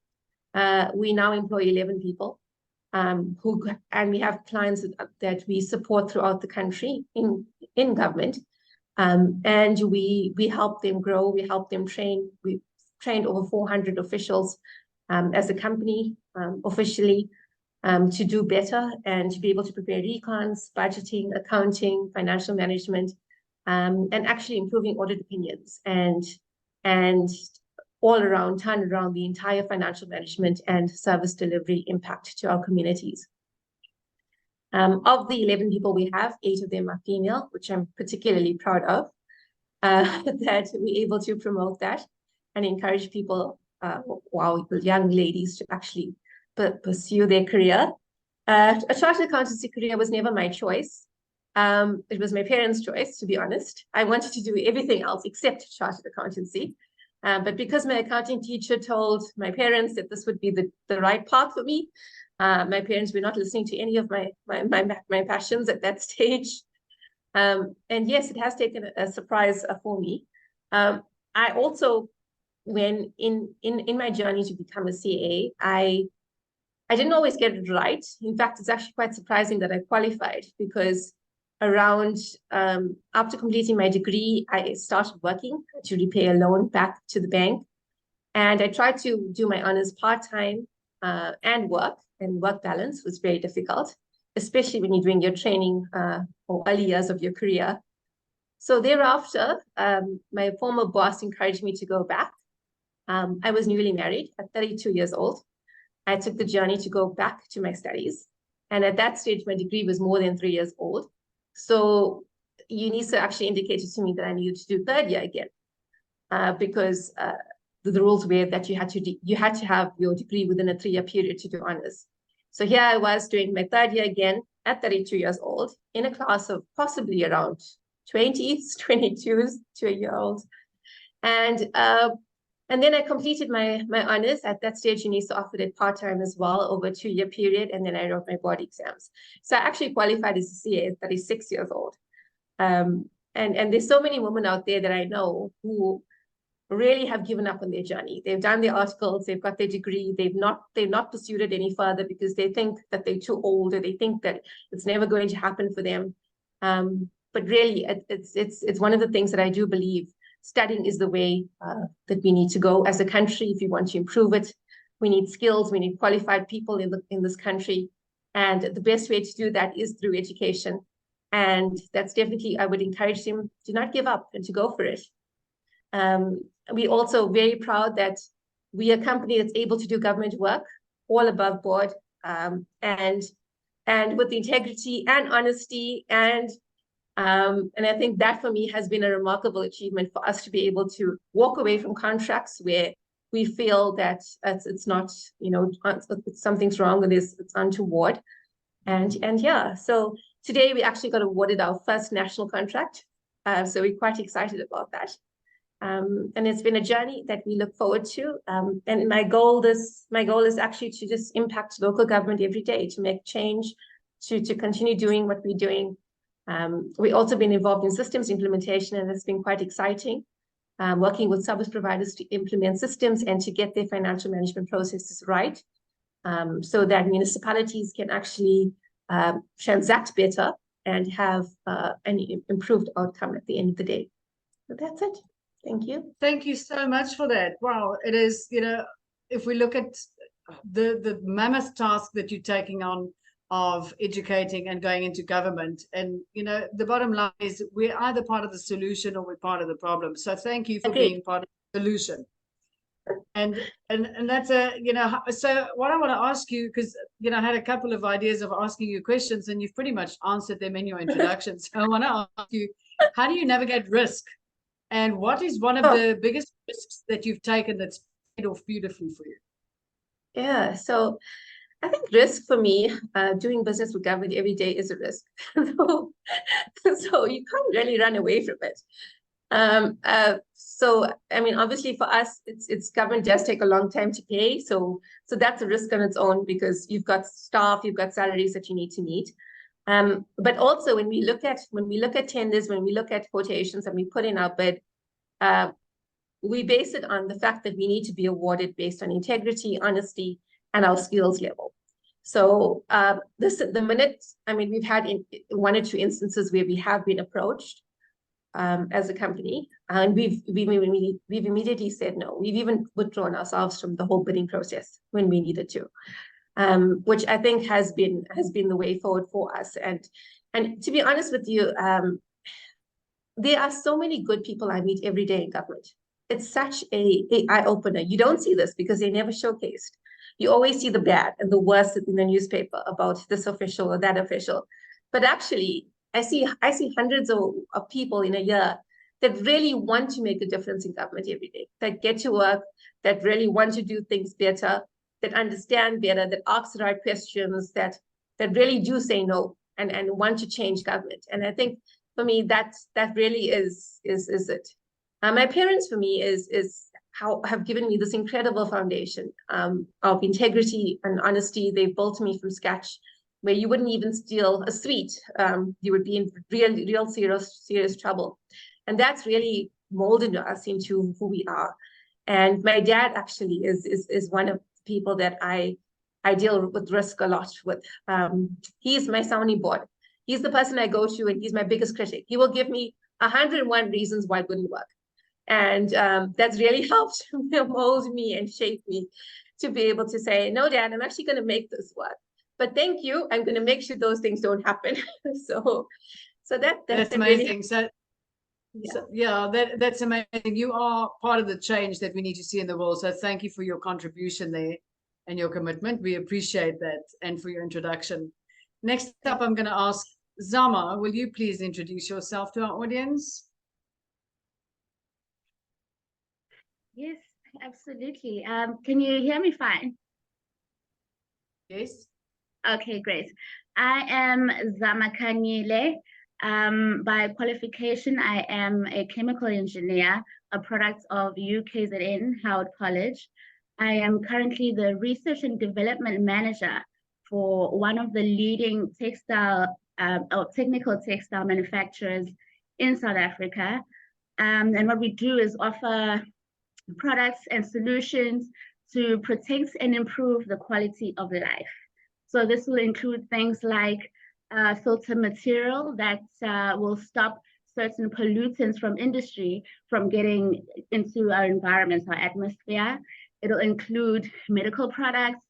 We now employ 11 people, and we have clients that we support throughout the country in government. And we help them grow, we help them train. We've trained over 400 officials as a company officially, to do better and to be able to prepare recons, budgeting, accounting, financial management, and actually improving audit opinions and all around, turn around the entire financial management and service delivery impact to our communities. Of the 11 people we have, 8 of them are female, which I'm particularly proud of, that we're able to promote that and encourage people, young ladies, to actually pursue their career. A chartered accountancy career was never my choice. It was my parents' choice, to be honest. I wanted to do everything else except chartered accountancy. But because my accounting teacher told my parents that this would be the right path for me, my parents were not listening to any of my passions at that stage. And yes, it has taken a surprise for me. I also, when in my journey to become a CA, I didn't always get it right. In fact, it's actually quite surprising that I qualified, because around after completing my degree, I started working to repay a loan back to the bank. And I tried to do my honors part-time and work balance was very difficult, especially when you're doing your training or early years of your career. So thereafter, my former boss encouraged me to go back. I was newly married at 32 years old. I took the journey to go back to my studies. And at that stage, my degree was more than 3 years old. So UNISA actually indicated to me that I needed to do third year again, because the rules were that you had to have your degree within a 3-year period to do honors. So here I was doing my third year again at 32 years old in a class of possibly around 20s, 22s, 2-year-olds. And then I completed my honors. At that stage, UNISA offered it part-time as well over a 2-year period. And then I wrote my board exams. So I actually qualified as a CA at 36 years old. And there's so many women out there that I know who really have given up on their journey. They've done their articles, they've got their degree, they've not pursued it any further because they think that they're too old, or they think that it's never going to happen for them. But really, it's one of the things that I do believe studying is the way that we need to go as a country if we want to improve it. We need skills, we need qualified people in this country. And the best way to do that is through education. And that's definitely, I would encourage them to not give up and to go for it. We're also very proud that we are a company that's able to do government work all above board, and with integrity and honesty, and I think that for me has been a remarkable achievement for us to be able to walk away from contracts where we feel that it's not, something's wrong with this, it's untoward, and yeah. So today we actually got awarded our first national contract, so we're quite excited about that. And it's been a journey that we look forward to. And my goal is actually to just impact local government every day, to make change, to continue doing what we're doing. We've also been involved in systems implementation, and it's been quite exciting, working with service providers to implement systems and to get their financial management processes right, so that municipalities can actually transact better and have an improved outcome at the end of the day. So that's it. Thank you. Thank you so much for that. Wow, it is, if we look at the mammoth task that you're taking on of educating and going into government, and the bottom line is we're either part of the solution or we're part of the problem. So thank you for being part of the solution. And that's so what I want to ask you, because I had a couple of ideas of asking you questions and you've pretty much answered them in your introduction. So I want to ask you, how do you navigate risk? And what is one of the biggest risks that you've taken that's paid off beautifully for you? Yeah, so I think risk for me, doing business with government every day is a risk. So you can't really run away from it. So I mean, obviously for us, it's government does take a long time to pay. So that's a risk on its own, because you've got staff, you've got salaries that you need to meet. But also when we look at tenders, when we look at quotations and we put in our bid, we base it on the fact that we need to be awarded based on integrity, honesty, and our skills level. So we've had 1 or 2 instances where we have been approached as a company, and we've immediately said no. We've even withdrawn ourselves from the whole bidding process when we needed to. Which I think has been the way forward for us. And to be honest with you, there are so many good people I meet every day in government. It's such a eye-opener. You don't see this because they're never showcased. You always see the bad and the worst in the newspaper about this official or that official. But actually, I see hundreds of people in a year that really want to make a difference in government every day, that get to work, that really want to do things better, that understand better, that ask the right questions, that really do say no and want to change government. And I think for me, that really is it. My parents for me have given me this incredible foundation of integrity and honesty. They've built me from scratch, where you wouldn't even steal a sweet. You would be in real serious trouble. And that's really molded us into who we are. And my dad actually is one of people that I deal with risk a lot with. He's my sounding board. He's the person I go to, and he's my biggest critic. He will give me 101 reasons why it wouldn't work. And that's really helped mold me and shape me to be able to say, no, Dad, I'm actually going to make this work. But thank you. I'm going to make sure those things don't happen. So that's amazing. So So, yeah, that's amazing. You are part of the change that we need to see in the world. So thank you for your contribution there and your commitment. We appreciate that, and for your introduction. Next up, I'm going to ask Zama, will you please introduce yourself to our audience? Yes, absolutely. Can you hear me fine? Yes. Okay, great. I am Zama Khanyile. By qualification, I am a chemical engineer, a product of UKZN Howard College. I am currently the research and development manager for one of the leading textile or technical textile manufacturers in South Africa. And what we do is offer products and solutions to protect and improve the quality of life. So this will include things like filter material that will stop certain pollutants from industry from getting into our environment, our atmosphere. It'll include medical products,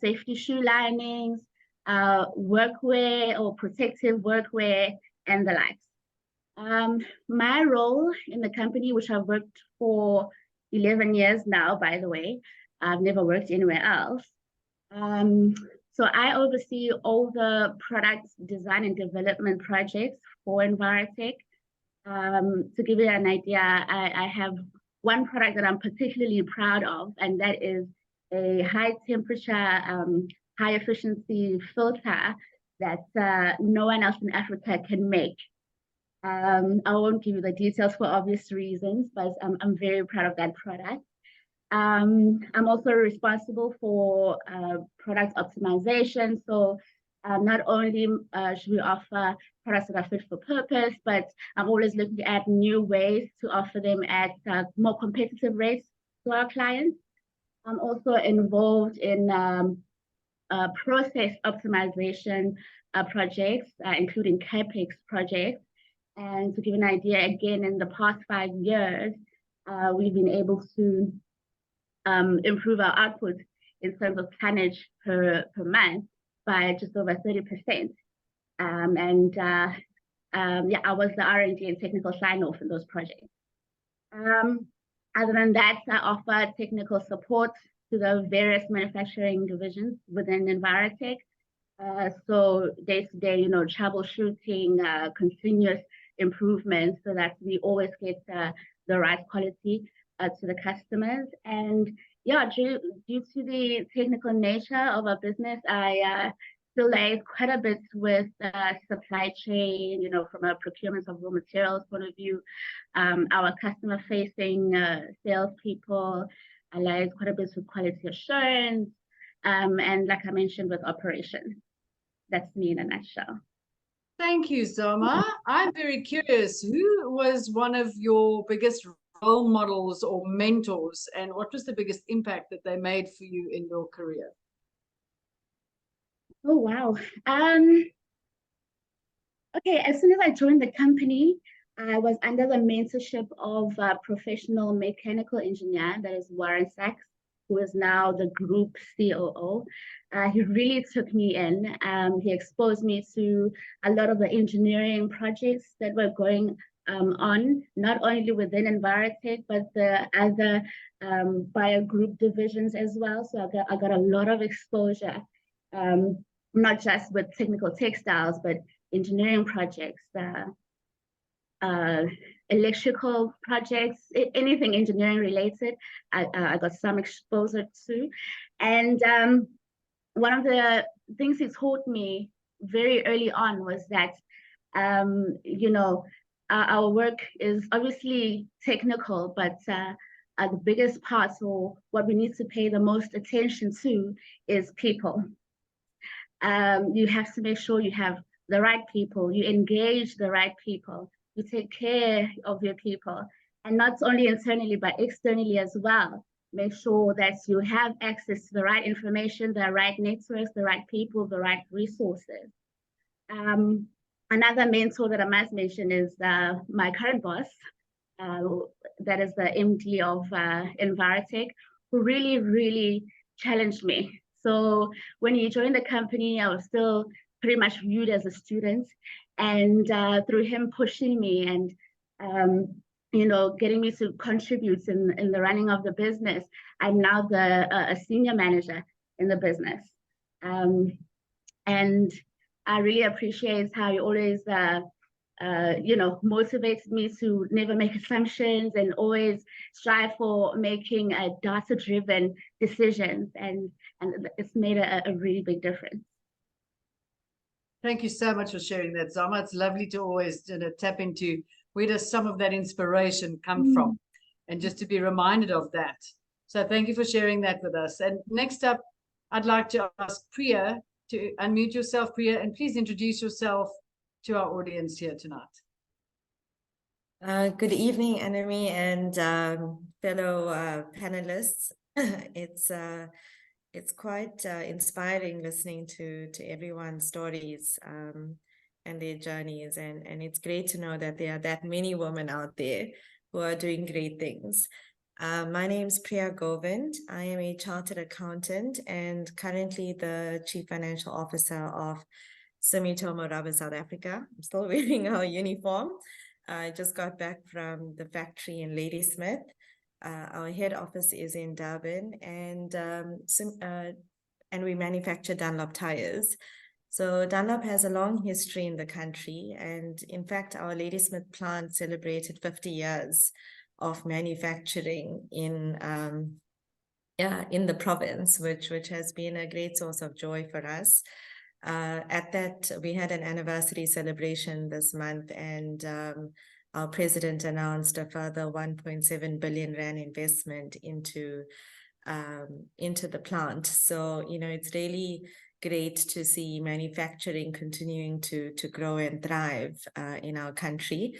safety shoe linings, workwear or protective workwear, and the likes. My role in the company, which I've worked for 11 years now, by the way, I've never worked anywhere else. So I oversee all the product design and development projects for Envirotech. To give you an idea, I have one product that I'm particularly proud of, and that is a high temperature, high efficiency filter that no one else in Africa can make. I won't give you the details for obvious reasons, but I'm very proud of that product. I'm also responsible for product optimization. So not only should we offer products that are fit for purpose, but I'm always looking at new ways to offer them at more competitive rates to our clients. I'm also involved in process optimization projects, including CapEx projects. And to give an idea, again, in the past 5 years, we've been able to improve our output in terms of tonnage per month by just over 30%. Yeah, I was the R&D and technical sign-off in those projects. Other than that, I offer technical support to the various manufacturing divisions within Envirotech. So day-to-day, you know, troubleshooting, continuous improvements, so that we always get the right quality to the customers. And yeah, due to the technical nature of our business, I still liaise quite a bit with supply chain, you know, from a procurement of raw materials point of view, our customer-facing salespeople. I liaise quite a bit with quality assurance, and like I mentioned, with operations. That's me in a nutshell. Thank you, Zama. I'm very curious, who was one of your biggest role models or mentors, and what was the biggest impact that they made for you in your career? Oh, wow. Okay, as soon as I joined the company, I was under the mentorship of a professional mechanical engineer, that is Warren Sachs, who is now the group COO. He really took me in. He exposed me to a lot of the engineering projects that were going on, not only within Envirotech, but the other bio group divisions as well. So I got a lot of exposure, not just with technical textiles, but engineering projects, electrical projects, anything engineering related, I got some exposure to. And one of the things he taught me very early on was that, you know, our work is obviously technical, but the biggest part, or what we need to pay the most attention to, is people. You have to make sure you have the right people, you engage the right people, you take care of your people, and not only internally, but externally as well. Make sure that you have access to the right information, the right networks, the right people, the right resources. Another mentor that I must mention is my current boss, that is the MD of Envirotech, who really, really challenged me. So when he joined the company, I was still pretty much viewed as a student, and through him pushing me and you know, getting me to contribute in the running of the business. I'm now a senior manager in the business. And I really appreciate how you always, you know, motivates me to never make assumptions and always strive for making data-driven decisions. And it's made a really big difference. Thank you so much for sharing that, Zama. It's lovely to always tap into where does some of that inspiration come from, and just to be reminded of that. So thank you for sharing that with us. And next up, I'd like to ask Priya to unmute yourself, Priya, and please introduce yourself to our audience here tonight. Good evening, Anneme and fellow panelists. It's quite inspiring listening to everyone's stories and their journeys, and it's great to know that there are that many women out there who are doing great things. My name is Priya Govind. I am a chartered accountant and currently the Chief Financial Officer of Sumitomo Rubber South Africa. I'm still wearing our uniform. I just got back from the factory in Ladysmith. Our head office is in Durban, and we manufacture Dunlop tires. So Dunlop has a long history in the country, and in fact, our Ladysmith plant celebrated 50 years of manufacturing in the province, which has been a great source of joy for us. At that, we had an anniversary celebration this month, and our president announced a further 1.7 billion rand investment into the plant. So, you know, it's really great to see manufacturing continuing to grow and thrive in our country.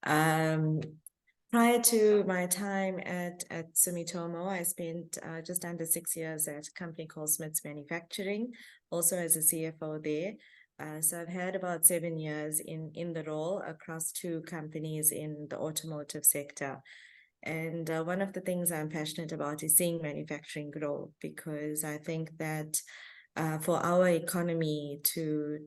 Prior to my time at Sumitomo, I spent just under 6 years at a company called Smith's Manufacturing, also as a CFO there. So I've had about 7 years in the role across 2 companies in the automotive sector. And one of the things I'm passionate about is seeing manufacturing grow, because I think that for our economy to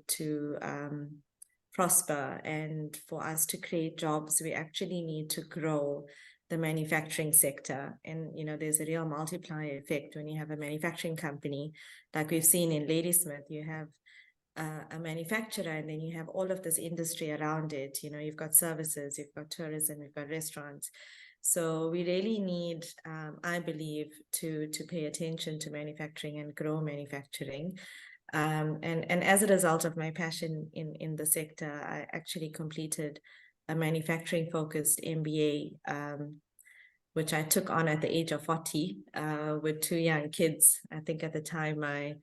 prosper and for us to create jobs, we actually need to grow the manufacturing sector. And, you know, there's a real multiplier effect when you have a manufacturing company, like we've seen in Ladysmith. You have a manufacturer, and then you have all of this industry around it. You know, you've got services, you've got tourism, you've got restaurants. So we really need, I believe, to pay attention to manufacturing and grow manufacturing. And as a result of my passion in the sector, I actually completed a manufacturing-focused MBA, which I took on at the age of 40 with 2 young kids. I think at the time my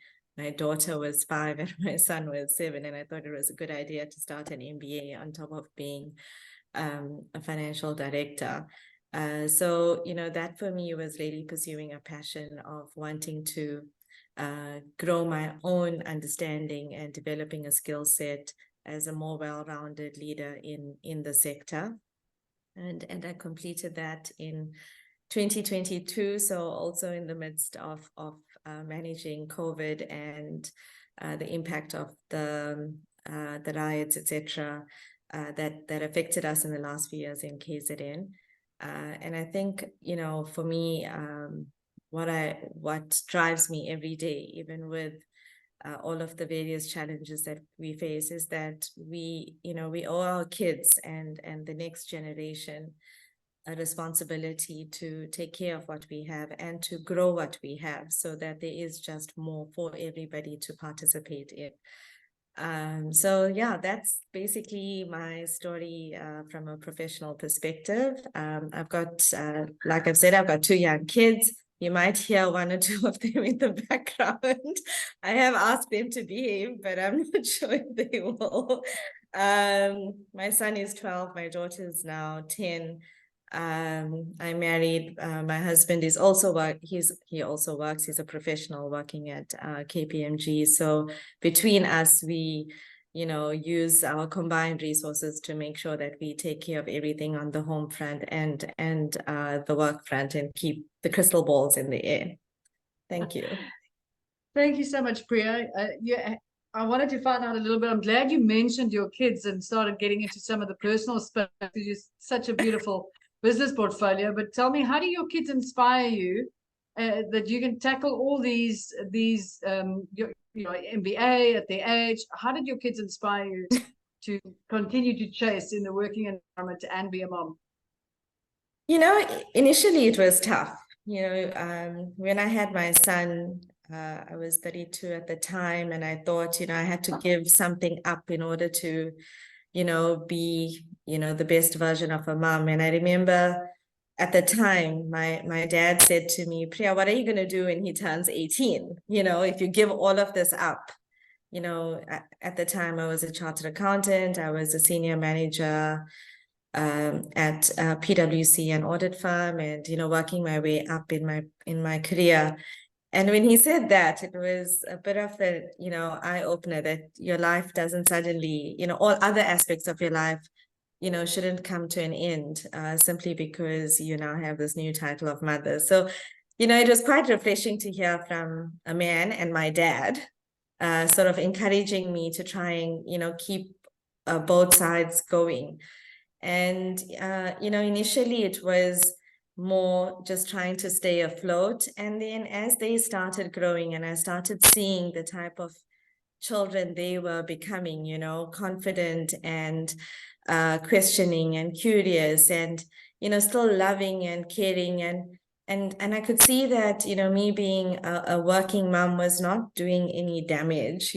daughter was 5 and my son was 7, and I thought it was a good idea to start an MBA on top of being a financial director. So, you know, that for me was really pursuing a passion of wanting to grow my own understanding and developing a skill set as a more well-rounded leader in the sector. And I completed that in 2022. So also in the midst of managing COVID and the impact of the riots, etc., that affected us in the last few years in KZN. And I think, you know, for me, what drives me every day, even with all of the various challenges that we face, is that we owe our kids and the next generation a responsibility to take care of what we have and to grow what we have, so that there is just more for everybody to participate in. So yeah, that's basically my story from a professional perspective. I've got, like I've said, I've got 2 young kids. You might hear 1 or 2 of them in the background. I have asked them to behave, but I'm not sure if they will. My son is 12, my daughter is now 10. I'm married. My husband is also he also works. He's a professional working at KPMG. So between us, we, you know, use our combined resources to make sure that we take care of everything on the home front and the work front, and keep the crystal balls in the air. Thank you. Thank you so much, Priya. I wanted to find out a little bit. I'm glad you mentioned your kids and started getting into some of the personal stuff. You're such a beautiful business portfolio. But tell me, how do your kids inspire you that you can tackle all these MBA at their age? How did your kids inspire you to continue to chase in the working environment and be a mom? Initially it was tough. When I had my son, I was 32 at the time, and I thought, I had to give something up in order to, be, the best version of a mom. And I remember at the time, my dad said to me, Priya, what are you going to do when he turns 18? If you give all of this up. At the time I was a chartered accountant, I was a senior manager at PwC, an audit firm, and working my way up in my career. And when he said that, it was a bit of a eye-opener that your life doesn't suddenly, all other aspects of your life shouldn't come to an end simply because you now have this new title of mother. So it was quite refreshing to hear from a man and my dad sort of encouraging me to try and keep both sides going. And, initially it was more just trying to stay afloat. And then as they started growing and I started seeing the type of children they were becoming, confident and questioning and curious and, still loving and caring. And I could see that, me being a working mom was not doing any damage,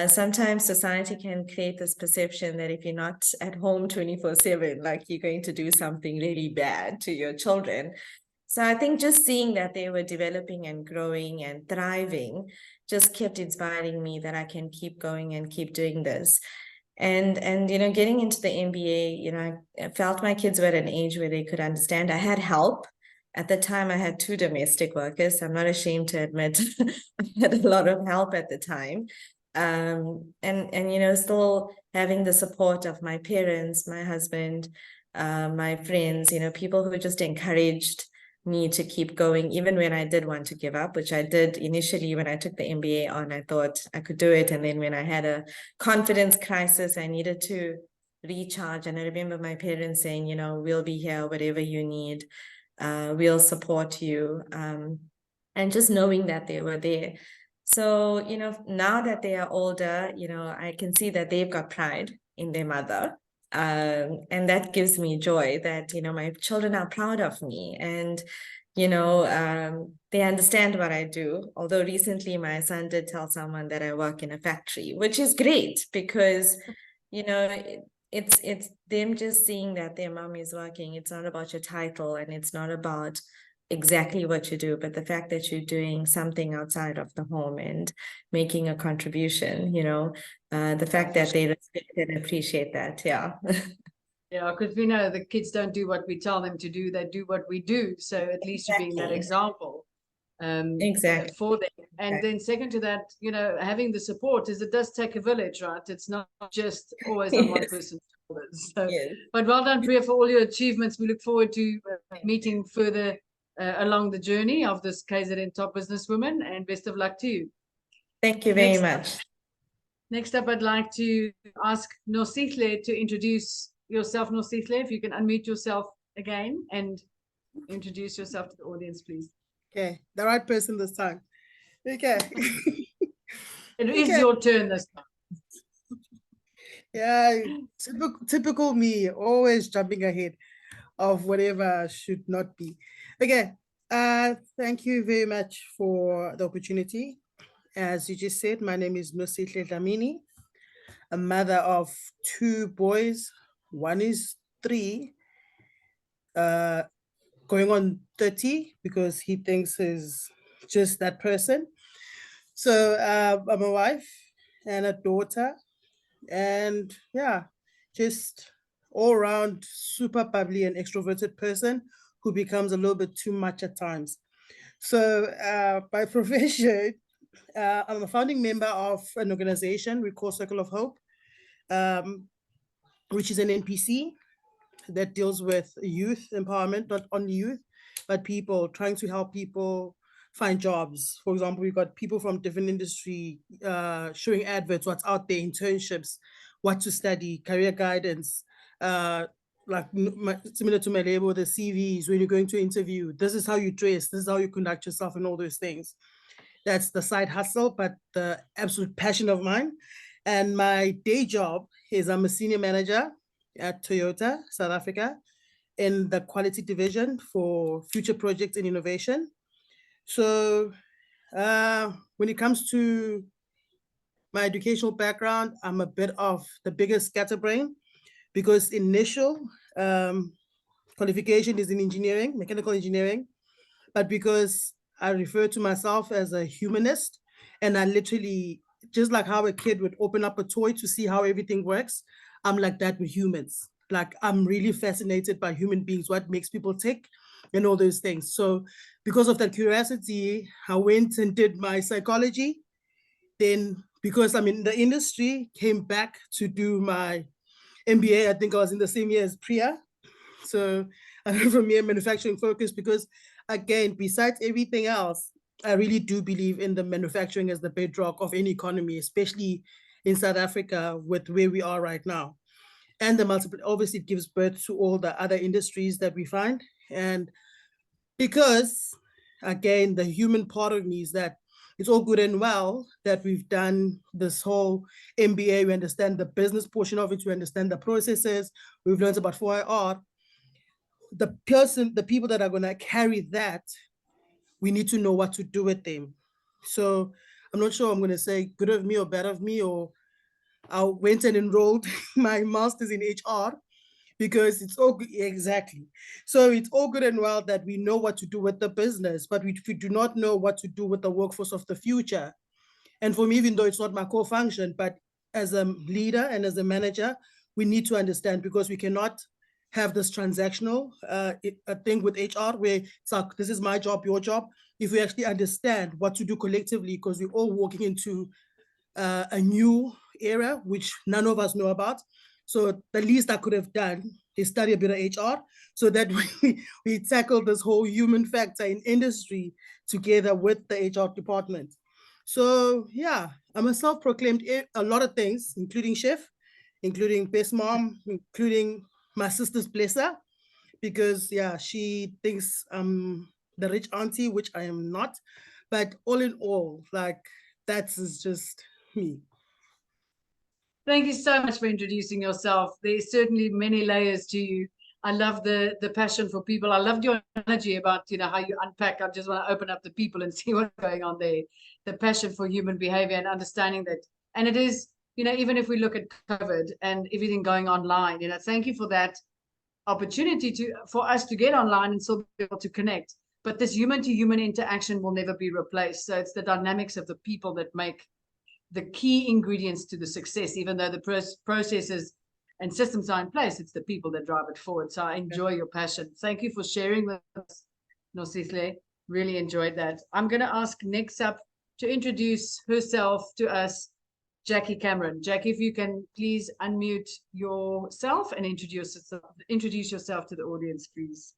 sometimes society can create this perception that if you're not at home 24/7, like you're going to do something really bad to your children. So I think just seeing that they were developing and growing and thriving just kept inspiring me that I can keep going and keep doing this. And getting into the MBA, I felt my kids were at an age where they could understand. I had help. At the time, I had 2 domestic workers. I'm not ashamed to admit I had a lot of help at the time. And still having the support of my parents, my husband, my friends, people who just encouraged me to keep going, even when I did want to give up, which I did initially when I took the MBA on. I thought I could do it. And then when I had a confidence crisis, I needed to recharge. And I remember my parents saying, we'll be here, whatever you need, we'll support you. And just knowing that they were there. So, now that they are older, I can see that they've got pride in their mother. And that gives me joy that, my children are proud of me and, they understand what I do. Although recently my son did tell someone that I work in a factory, which is great because, it's them just seeing that their mom is working. It's not about your title and it's not about exactly what you do, but the fact that you're doing something outside of the home and making a contribution, the fact that they respect and appreciate that. Yeah. Yeah, because we know the kids don't do what we tell them to do, they do what we do. So at least you're being that example exactly for them. And then second to that, having the support is it does take a village, right? It's not just always on one person's shoulders. So, but well done, Priya, for all your achievements. We look forward to meeting further along the journey of this KZN Top Business Women, and best of luck to you. Thank you very much. Next up, I'd like to ask Nosihle to introduce yourself. Nosihle, if you can unmute yourself again and introduce yourself to the audience, please. Okay, the right person this time. Okay. It is your turn this time. Yeah, typical me, always jumping ahead of whatever should not be. Okay, thank you very much for the opportunity. As you just said, my name is Nosihle Dlamini, a mother of 2 boys. One is 3, going on 30 because he thinks he's just that person. So I'm a wife and a daughter, and yeah, just all around super bubbly and extroverted person who becomes a little bit too much at times. So by profession, I'm a founding member of an organization we call Circle of Hope, which is an NPC that deals with youth empowerment, not only youth, but people, trying to help people find jobs. For example, we've got people from different industry showing adverts, what's out there, internships, what to study, career guidance, like similar to Malebo, the CVs, when you're going to interview, this is how you dress, this is how you conduct yourself and all those things. That's the side hustle, but the absolute passion of mine. And my day job is I'm a senior manager at Toyota, South Africa, in the quality division for future projects and innovation. So when it comes to my educational background, I'm a bit of the biggest scatterbrain because initial qualification is in engineering, mechanical engineering, but because I refer to myself as a humanist, and I literally, just like how a kid would open up a toy to see how everything works, I'm like that with humans. Like, I'm really fascinated by human beings, what makes people tick and all those things. So because of that curiosity, I went and did my psychology. Then because I'm in the industry, came back to do my MBA. I think I was in the same year as Priya. So I'm from here, manufacturing focus, because again, besides everything else, I really do believe in the manufacturing as the bedrock of any economy, especially in South Africa with where we are right now. And the multiple, obviously it gives birth to all the other industries that we find. And because, again, the human part of me is that it's all good and well that we've done this whole MBA, we understand the business portion of it, we understand the processes, we've learned about 4IR. The people that are going to carry that, we need to know what to do with them. So I'm not sure I'm going to say good of me or bad of me, or I went and enrolled my master's in HR because it's all good, exactly. So it's all good and well that we know what to do with the business, but we do not know what to do with the workforce of the future. And for me, even though it's not my core function, but as a leader and as a manager, we need to understand, because we cannot have this transactional a thing with HR where it's like, this is my job, your job. If we actually understand what to do collectively, because we're all walking into a new era, which none of us know about. So the least I could have done is study a bit of HR so that we tackle this whole human factor in industry together with the HR department. So yeah, I'm a self-proclaimed a lot of things, including chef, including best mom, including my sister's blesser, because yeah, she thinks I'm the rich auntie, which I am not. But all in all, like, that's just me. Thank you so much for introducing yourself. There's certainly many layers to you. I love the passion for people. I loved your energy about, you know, how you unpack. I just want to open up the people and see what's going on there. The passion for human behavior and understanding that. And it is, you know, even if we look at COVID and everything going online, you know, thank you for that opportunity for us to get online and still be able to connect. But this human to human interaction will never be replaced. So it's the dynamics of the people that make the key ingredients to the success. Even though the processes and systems are in place, it's the people that drive it forward. So I enjoy your passion. Thank you for sharing with us, Nosihle. Really enjoyed that. I'm going to ask next up to introduce herself to us, Jackie Cameron. Jackie, if you can please unmute yourself and introduce yourself to the audience, please.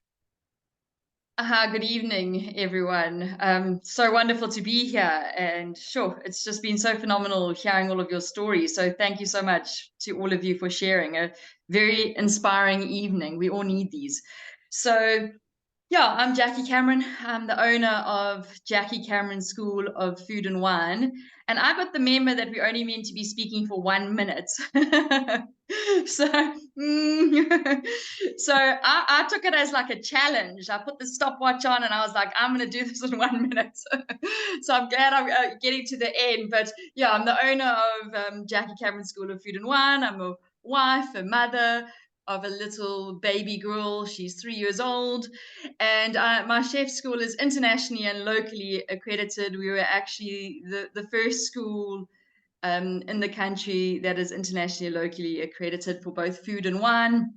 Good evening, everyone. So wonderful to be here, and sure, it's just been so phenomenal hearing all of your stories. So thank you so much to all of you for sharing. A very inspiring evening. We all need these. So yeah, I'm Jackie Cameron. I'm the owner of Jackie Cameron School of Food and Wine. And I got the memo that we're only meant to be speaking for 1 minute. So I took it as like a challenge. I put the stopwatch on and I was like, I'm going to do this in 1 minute. So I'm glad I'm getting to the end. But yeah, I'm the owner of Jackie Cameron School of Food and Wine. I'm a wife, a mother of a little baby girl. She's 3 years old. And my chef school is internationally and locally accredited. We were actually the first school in the country that is internationally locally accredited for both food and wine.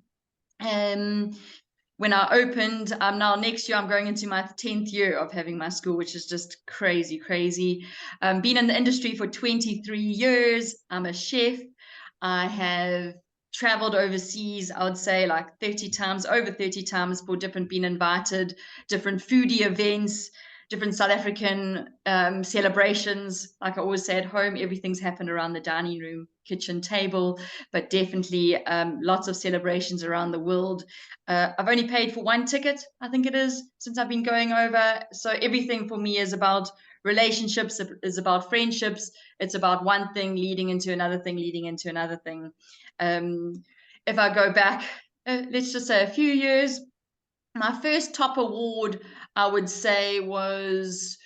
When I opened, now next year, I'm going into my 10th year of having my school, which is just crazy, crazy. Been in the industry for 23 years. I'm a chef. I have traveled overseas, I would say like 30 times, over 30 times for been invited, different foodie events, different South African celebrations. Like I always say, at home, everything's happened around the dining room, kitchen table, but definitely lots of celebrations around the world. I've only paid for one ticket, I think it is, since I've been going over. So everything for me is about relationships, is about friendships. It's about one thing leading into another thing, leading into another thing. If I go back, let's just say a few years, my first top award, I would say, was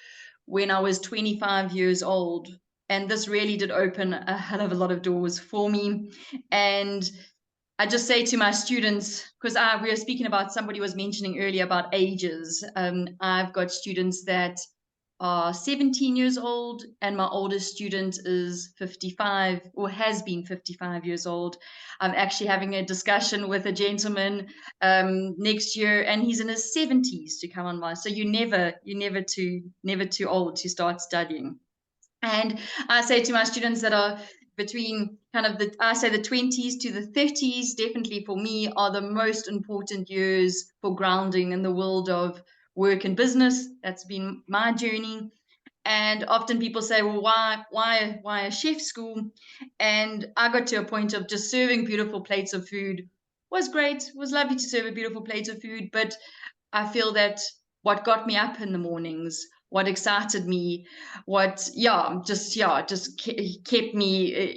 when I was 25 years old. And this really did open a hell of a lot of doors for me. And I just say to my students, because we were speaking about, somebody was mentioning earlier about ages. I've got students that are 17 years old, and my oldest student is 55, or has been 55 years old. I'm actually having a discussion with a gentleman next year, and he's in his 70s to come online. So you're never too old to start studying. And I say to my students that are between kind of the 20s to the 30s, definitely for me, are the most important years for grounding in the world of work and business. That's been my journey. And often people say, well, why a chef school? And I got to a point of just serving beautiful plates of food was great. It was lovely to serve a beautiful plate of food. But I feel that what got me up in the mornings, what excited me, just kept me,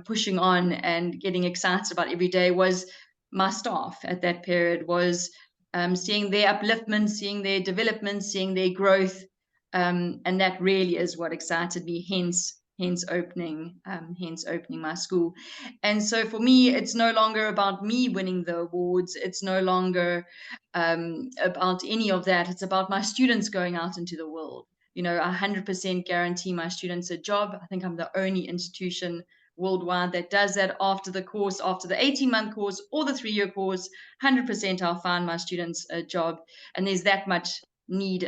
pushing on and getting excited about every day was my staff at that period, was seeing their upliftment, seeing their development, seeing their growth. And that really is what excited me, hence opening my school. And so for me, it's no longer about me winning the awards. It's no longer about any of that. It's about my students going out into the world. I 100% guarantee my students a job. I think I'm the only institution worldwide that does that after the course, after the 18-month course or the 3-year course. 100% I'll find my students a job. And there's that much need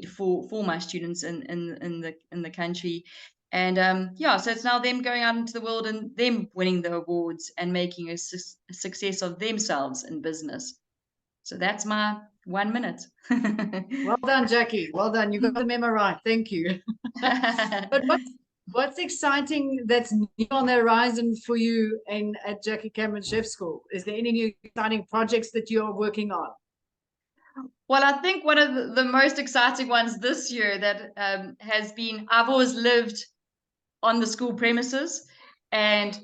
for my students in the country. And so it's now them going out into the world and them winning the awards and making a success of themselves in business. So that's my 1 minute. Well done, Jackie. Well done. You got the memo right. Thank you. But what's exciting that's new on the horizon for you at Jackie Cameron Chef School? Is there any new exciting projects that you're working on? Well, I think one of the most exciting ones this year that has been, I've always lived on the school premises, and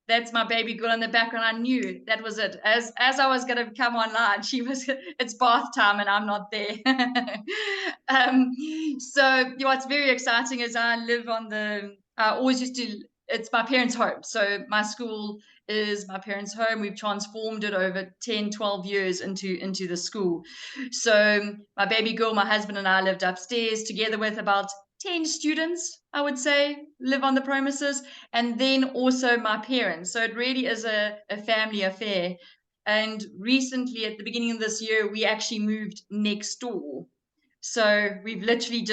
that's my baby girl in the background. I knew that was it. As I was going to come online, it's bath time and I'm not there. So what's very exciting is I live it's my parents' home. So my school is my parents' home. We've transformed it over 10, 12 years into the school. So my baby girl, my husband and I lived upstairs together with about 10 students, I would say, live on the premises, and then also my parents. So it really is a family affair. And recently, at the beginning of this year, we actually moved next door. So we've literally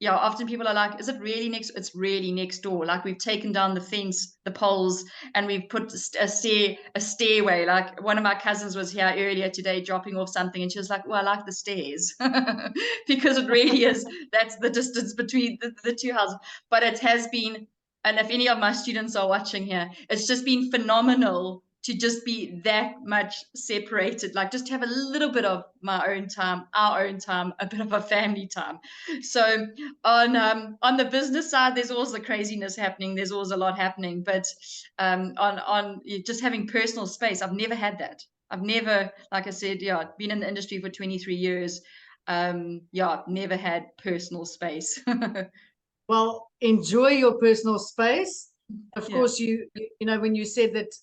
often people are like, is it really next? It's really next door. Like we've taken down the fence, the poles, and we've put a stairway. Like one of my cousins was here earlier today dropping off something, and she was like, well, I like the stairs because it really is. That's the distance between the two houses. But it has been, and if any of my students are watching here, it's just been phenomenal to just be that much separated, like just have a little bit of my own time, our own time, a bit of a family time. So on the business side, there's always the craziness happening. There's always a lot happening, but on just having personal space, I've never had that. I've never, like I said, been in the industry for 23 years. Never had personal space. Well, enjoy your personal space. Of course, you know, when you said that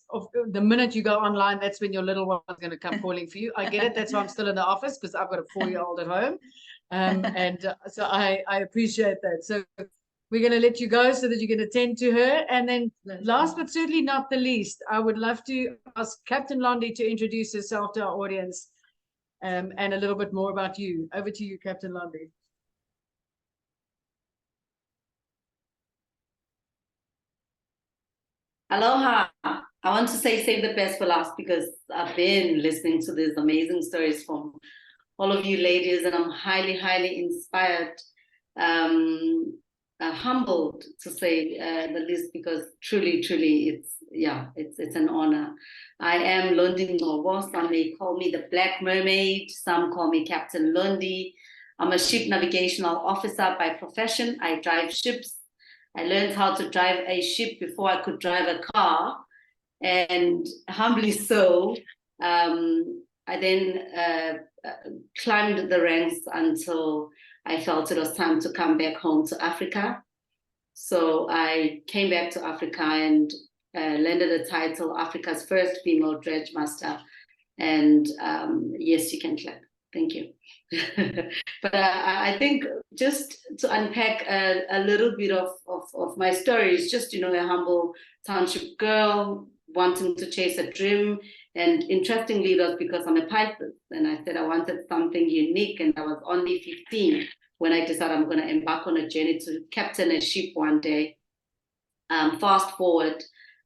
the minute you go online, that's when your little one's going to come calling for you. I get it. That's why I'm still in the office, because I've got a 4-year-old at home. So I appreciate that. So we're going to let you go so that you can attend to her. And then last but certainly not the least, I would love to ask Captain Londy to introduce herself to our audience and a little bit more about you. Over to you, Captain Londy. Aloha. I want to say save the best for last, because I've been listening to these amazing stories from all of you ladies, and I'm highly, highly inspired, humbled to say the least, because truly, truly, it's an honor. I am Londy Ngcobo. Some may call me the Black Mermaid. Some call me Captain Londy. I'm a ship navigational officer by profession. I drive ships. I learned how to drive a ship before I could drive a car, and humbly so, I then climbed the ranks until I felt it was time to come back home to Africa. So I came back to Africa and landed the title Africa's first female dredge master. And yes, you can clap. Thank you. But I think just to unpack a little bit of my story is just, you know, a humble township girl wanting to chase a dream. And interestingly, it was because I'm a Pisces, and I said I wanted something unique, and I was only 15 when I decided I'm going to embark on a journey to captain a ship one day. Fast forward,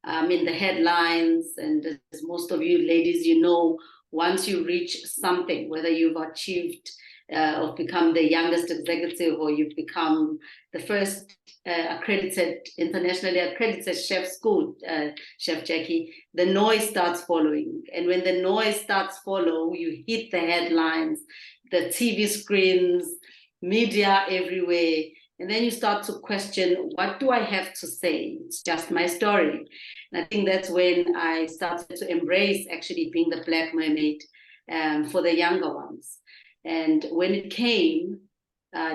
in the headlines, and as most of you ladies, you know, once you reach something, whether you've achieved or become the youngest executive, or you've become the first internationally accredited chef school, Chef Jackie, the noise starts following. And when the noise starts follow, you hit the headlines, the TV screens, media everywhere. And then you start to question, what do I have to say? It's just my story. And I think that's when I started to embrace actually being the Black Mermaid for the younger ones. And when it came,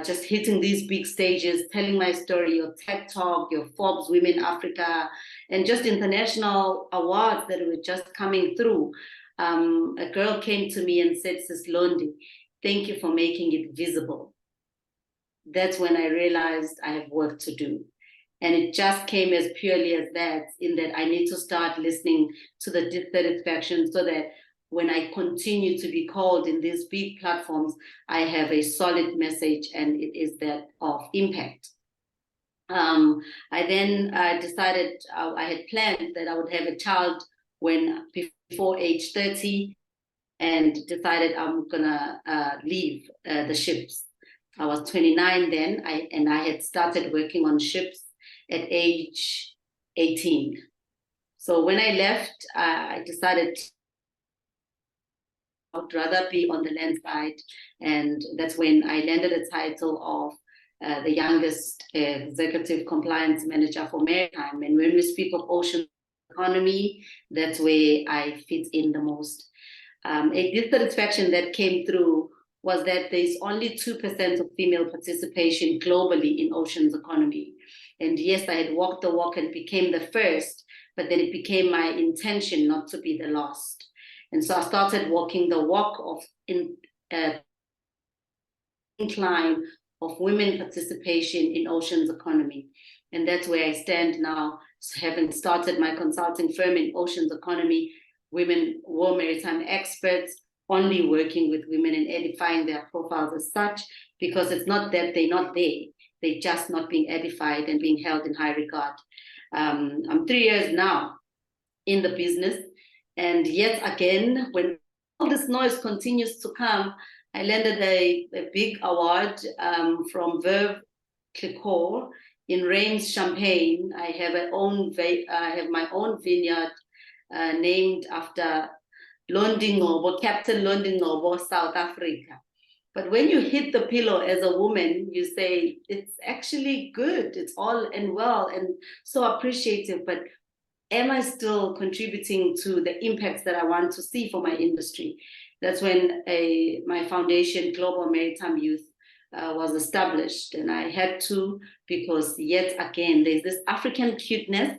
just hitting these big stages, telling my story, your TED Talk, your Forbes Women Africa, and just international awards that were just coming through, a girl came to me and said, Sis Londy, thank you for making it visible. That's when I realized I have work to do. And it just came as purely as that, in that I need to start listening to the dissatisfaction so that when I continue to be called in these big platforms, I have a solid message, and it is that of impact. I then decided I had planned that I would have a child before age 30, and decided I'm gonna leave the ships. I was 29 then, and I had started working on ships at age 18. So when I left, I decided I would rather be on the land side, and that's when I landed a title of the youngest executive compliance manager for maritime. And when we speak of ocean economy, that's where I fit in the most. A dissatisfaction that came through was that there's only 2% of female participation globally in oceans economy. And yes, I had walked the walk and became the first, but then it became my intention not to be the last. And so I started walking the walk of incline of women participation in oceans economy. And that's where I stand now, having started my consulting firm in oceans economy, women war maritime experts, only working with women and edifying their profiles as such, because it's not that they're not there, they're just not being edified and being held in high regard. I'm 3 years now in the business, and yet again, when all this noise continues to come, I landed a big award from Veuve Clicquot in Reims, Champagne. I have my own vineyard named after Londy Ngcobo, Captain Londy Ngcobo, South Africa. But when you hit the pillow as a woman, you say, it's actually good, it's all and well, and so appreciative, but am I still contributing to the impacts that I want to see for my industry? That's when my foundation, Global Maritime Youth, was established. And I had to, because yet again, there's this African cuteness,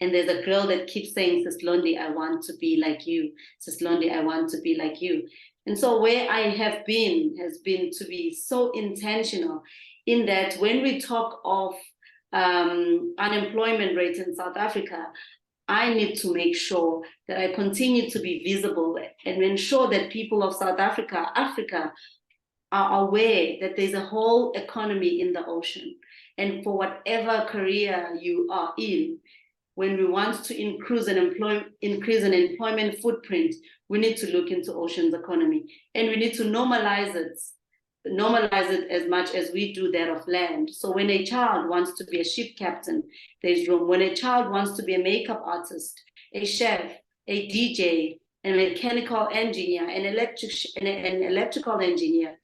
and there's a girl that keeps saying, Sis Londy, I want to be like you. Sis Londy, I want to be like you. And so where I have been has been to be so intentional in that when we talk of unemployment rate in South Africa, I need to make sure that I continue to be visible and ensure that people of South Africa, are aware that there's a whole economy in the ocean. And for whatever career you are in, when we want to increase an employment footprint, we need to look into oceans economy, and we need to normalize it as much as we do that of land. So when a child wants to be a ship captain, there's room. When a child wants to be a makeup artist, a chef, a DJ, a mechanical engineer, an electrical engineer,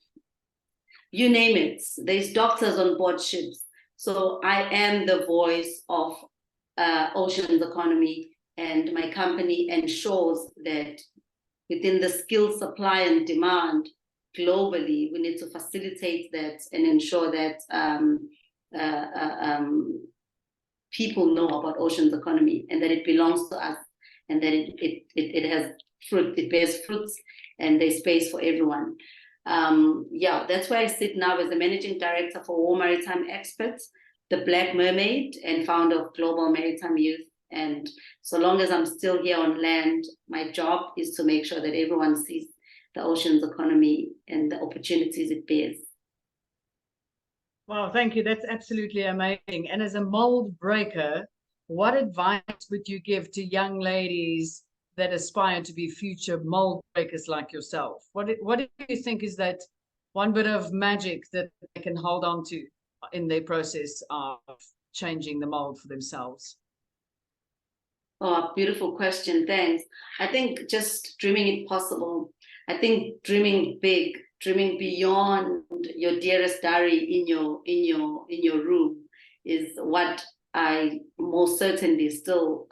you name it, there's doctors on board ships. So I am the voice of oceans economy, and my company ensures that within the skill supply and demand globally, we need to facilitate that and ensure that people know about oceans economy, and that it belongs to us, and that it has fruit, it bears fruits, and there's space for everyone. Yeah, that's where I sit now as the managing director for War Maritime Experts, the Black Mermaid, and founder of Global Maritime Youth. And so long as I'm still here on land, my job is to make sure that everyone sees the oceans economy and the opportunities it bears. Wow, thank you. That's absolutely amazing. And as a mold breaker, what advice would you give to young ladies that aspire to be future mold breakers like yourself? What do you think is that one bit of magic that they can hold on to in their process of changing the mold for themselves? Oh, beautiful question. Thanks. I think just dreaming it possible. I think dreaming big, dreaming beyond your dearest diary in your room is what I most certainly still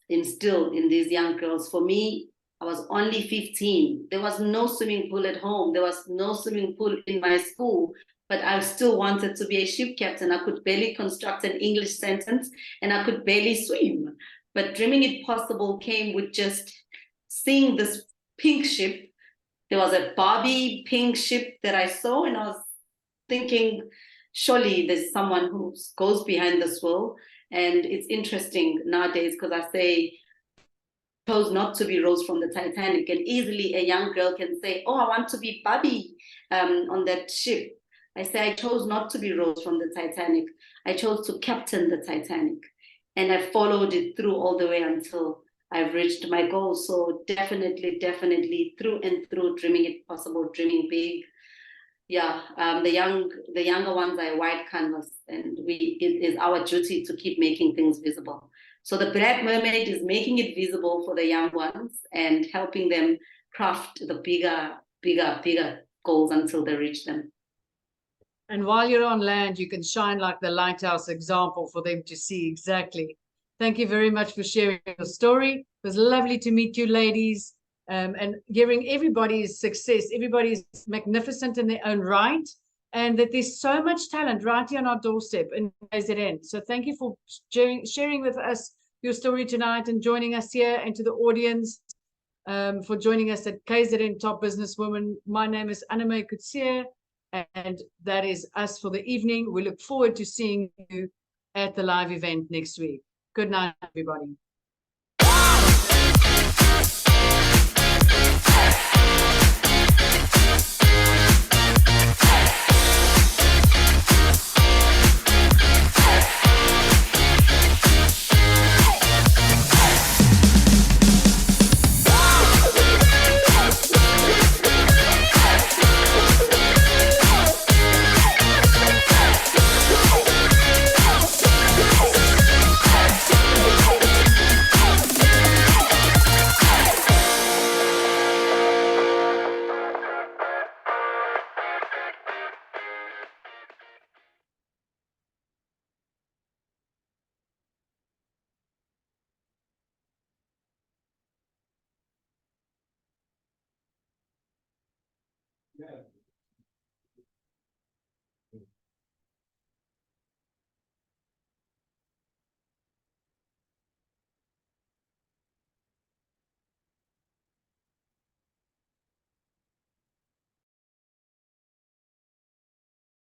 instill in these young girls. For me, I was only 15. There was no swimming pool at home. There was no swimming pool in my school, but I still wanted to be a ship captain. I could barely construct an English sentence, and I could barely swim. But dreaming it possible came with just seeing this pink ship. There was a Barbie pink ship that I saw, and I was thinking, surely there's someone who goes behind this wheel. And it's interesting nowadays because I say, chose not to be Rose from the Titanic, and easily a young girl can say, oh, I want to be Barbie on that ship. I say, I chose not to be Rose from the Titanic. I chose to captain the Titanic. And I followed it through all the way until I've reached my goal. So definitely through and through, dreaming it possible, dreaming big. Yeah, the younger ones are a white canvas, and it is our duty to keep making things visible. So the Black Mermaid is making it visible for the young ones and helping them craft the bigger goals until they reach them. And while you're on land, you can shine like the lighthouse example for them to see exactly. Thank you very much for sharing your story. It was lovely to meet you, ladies, and hearing everybody's success. Everybody's magnificent in their own right, and that there's so much talent right here on our doorstep in KZN. So thank you for sharing with us your story tonight and joining us here, and to the audience for joining us at KZN Top Business Women. My name is Anneme Coeztee, and that is us for the evening. We look forward to seeing you at the live event next week. Good night, everybody. Yeah.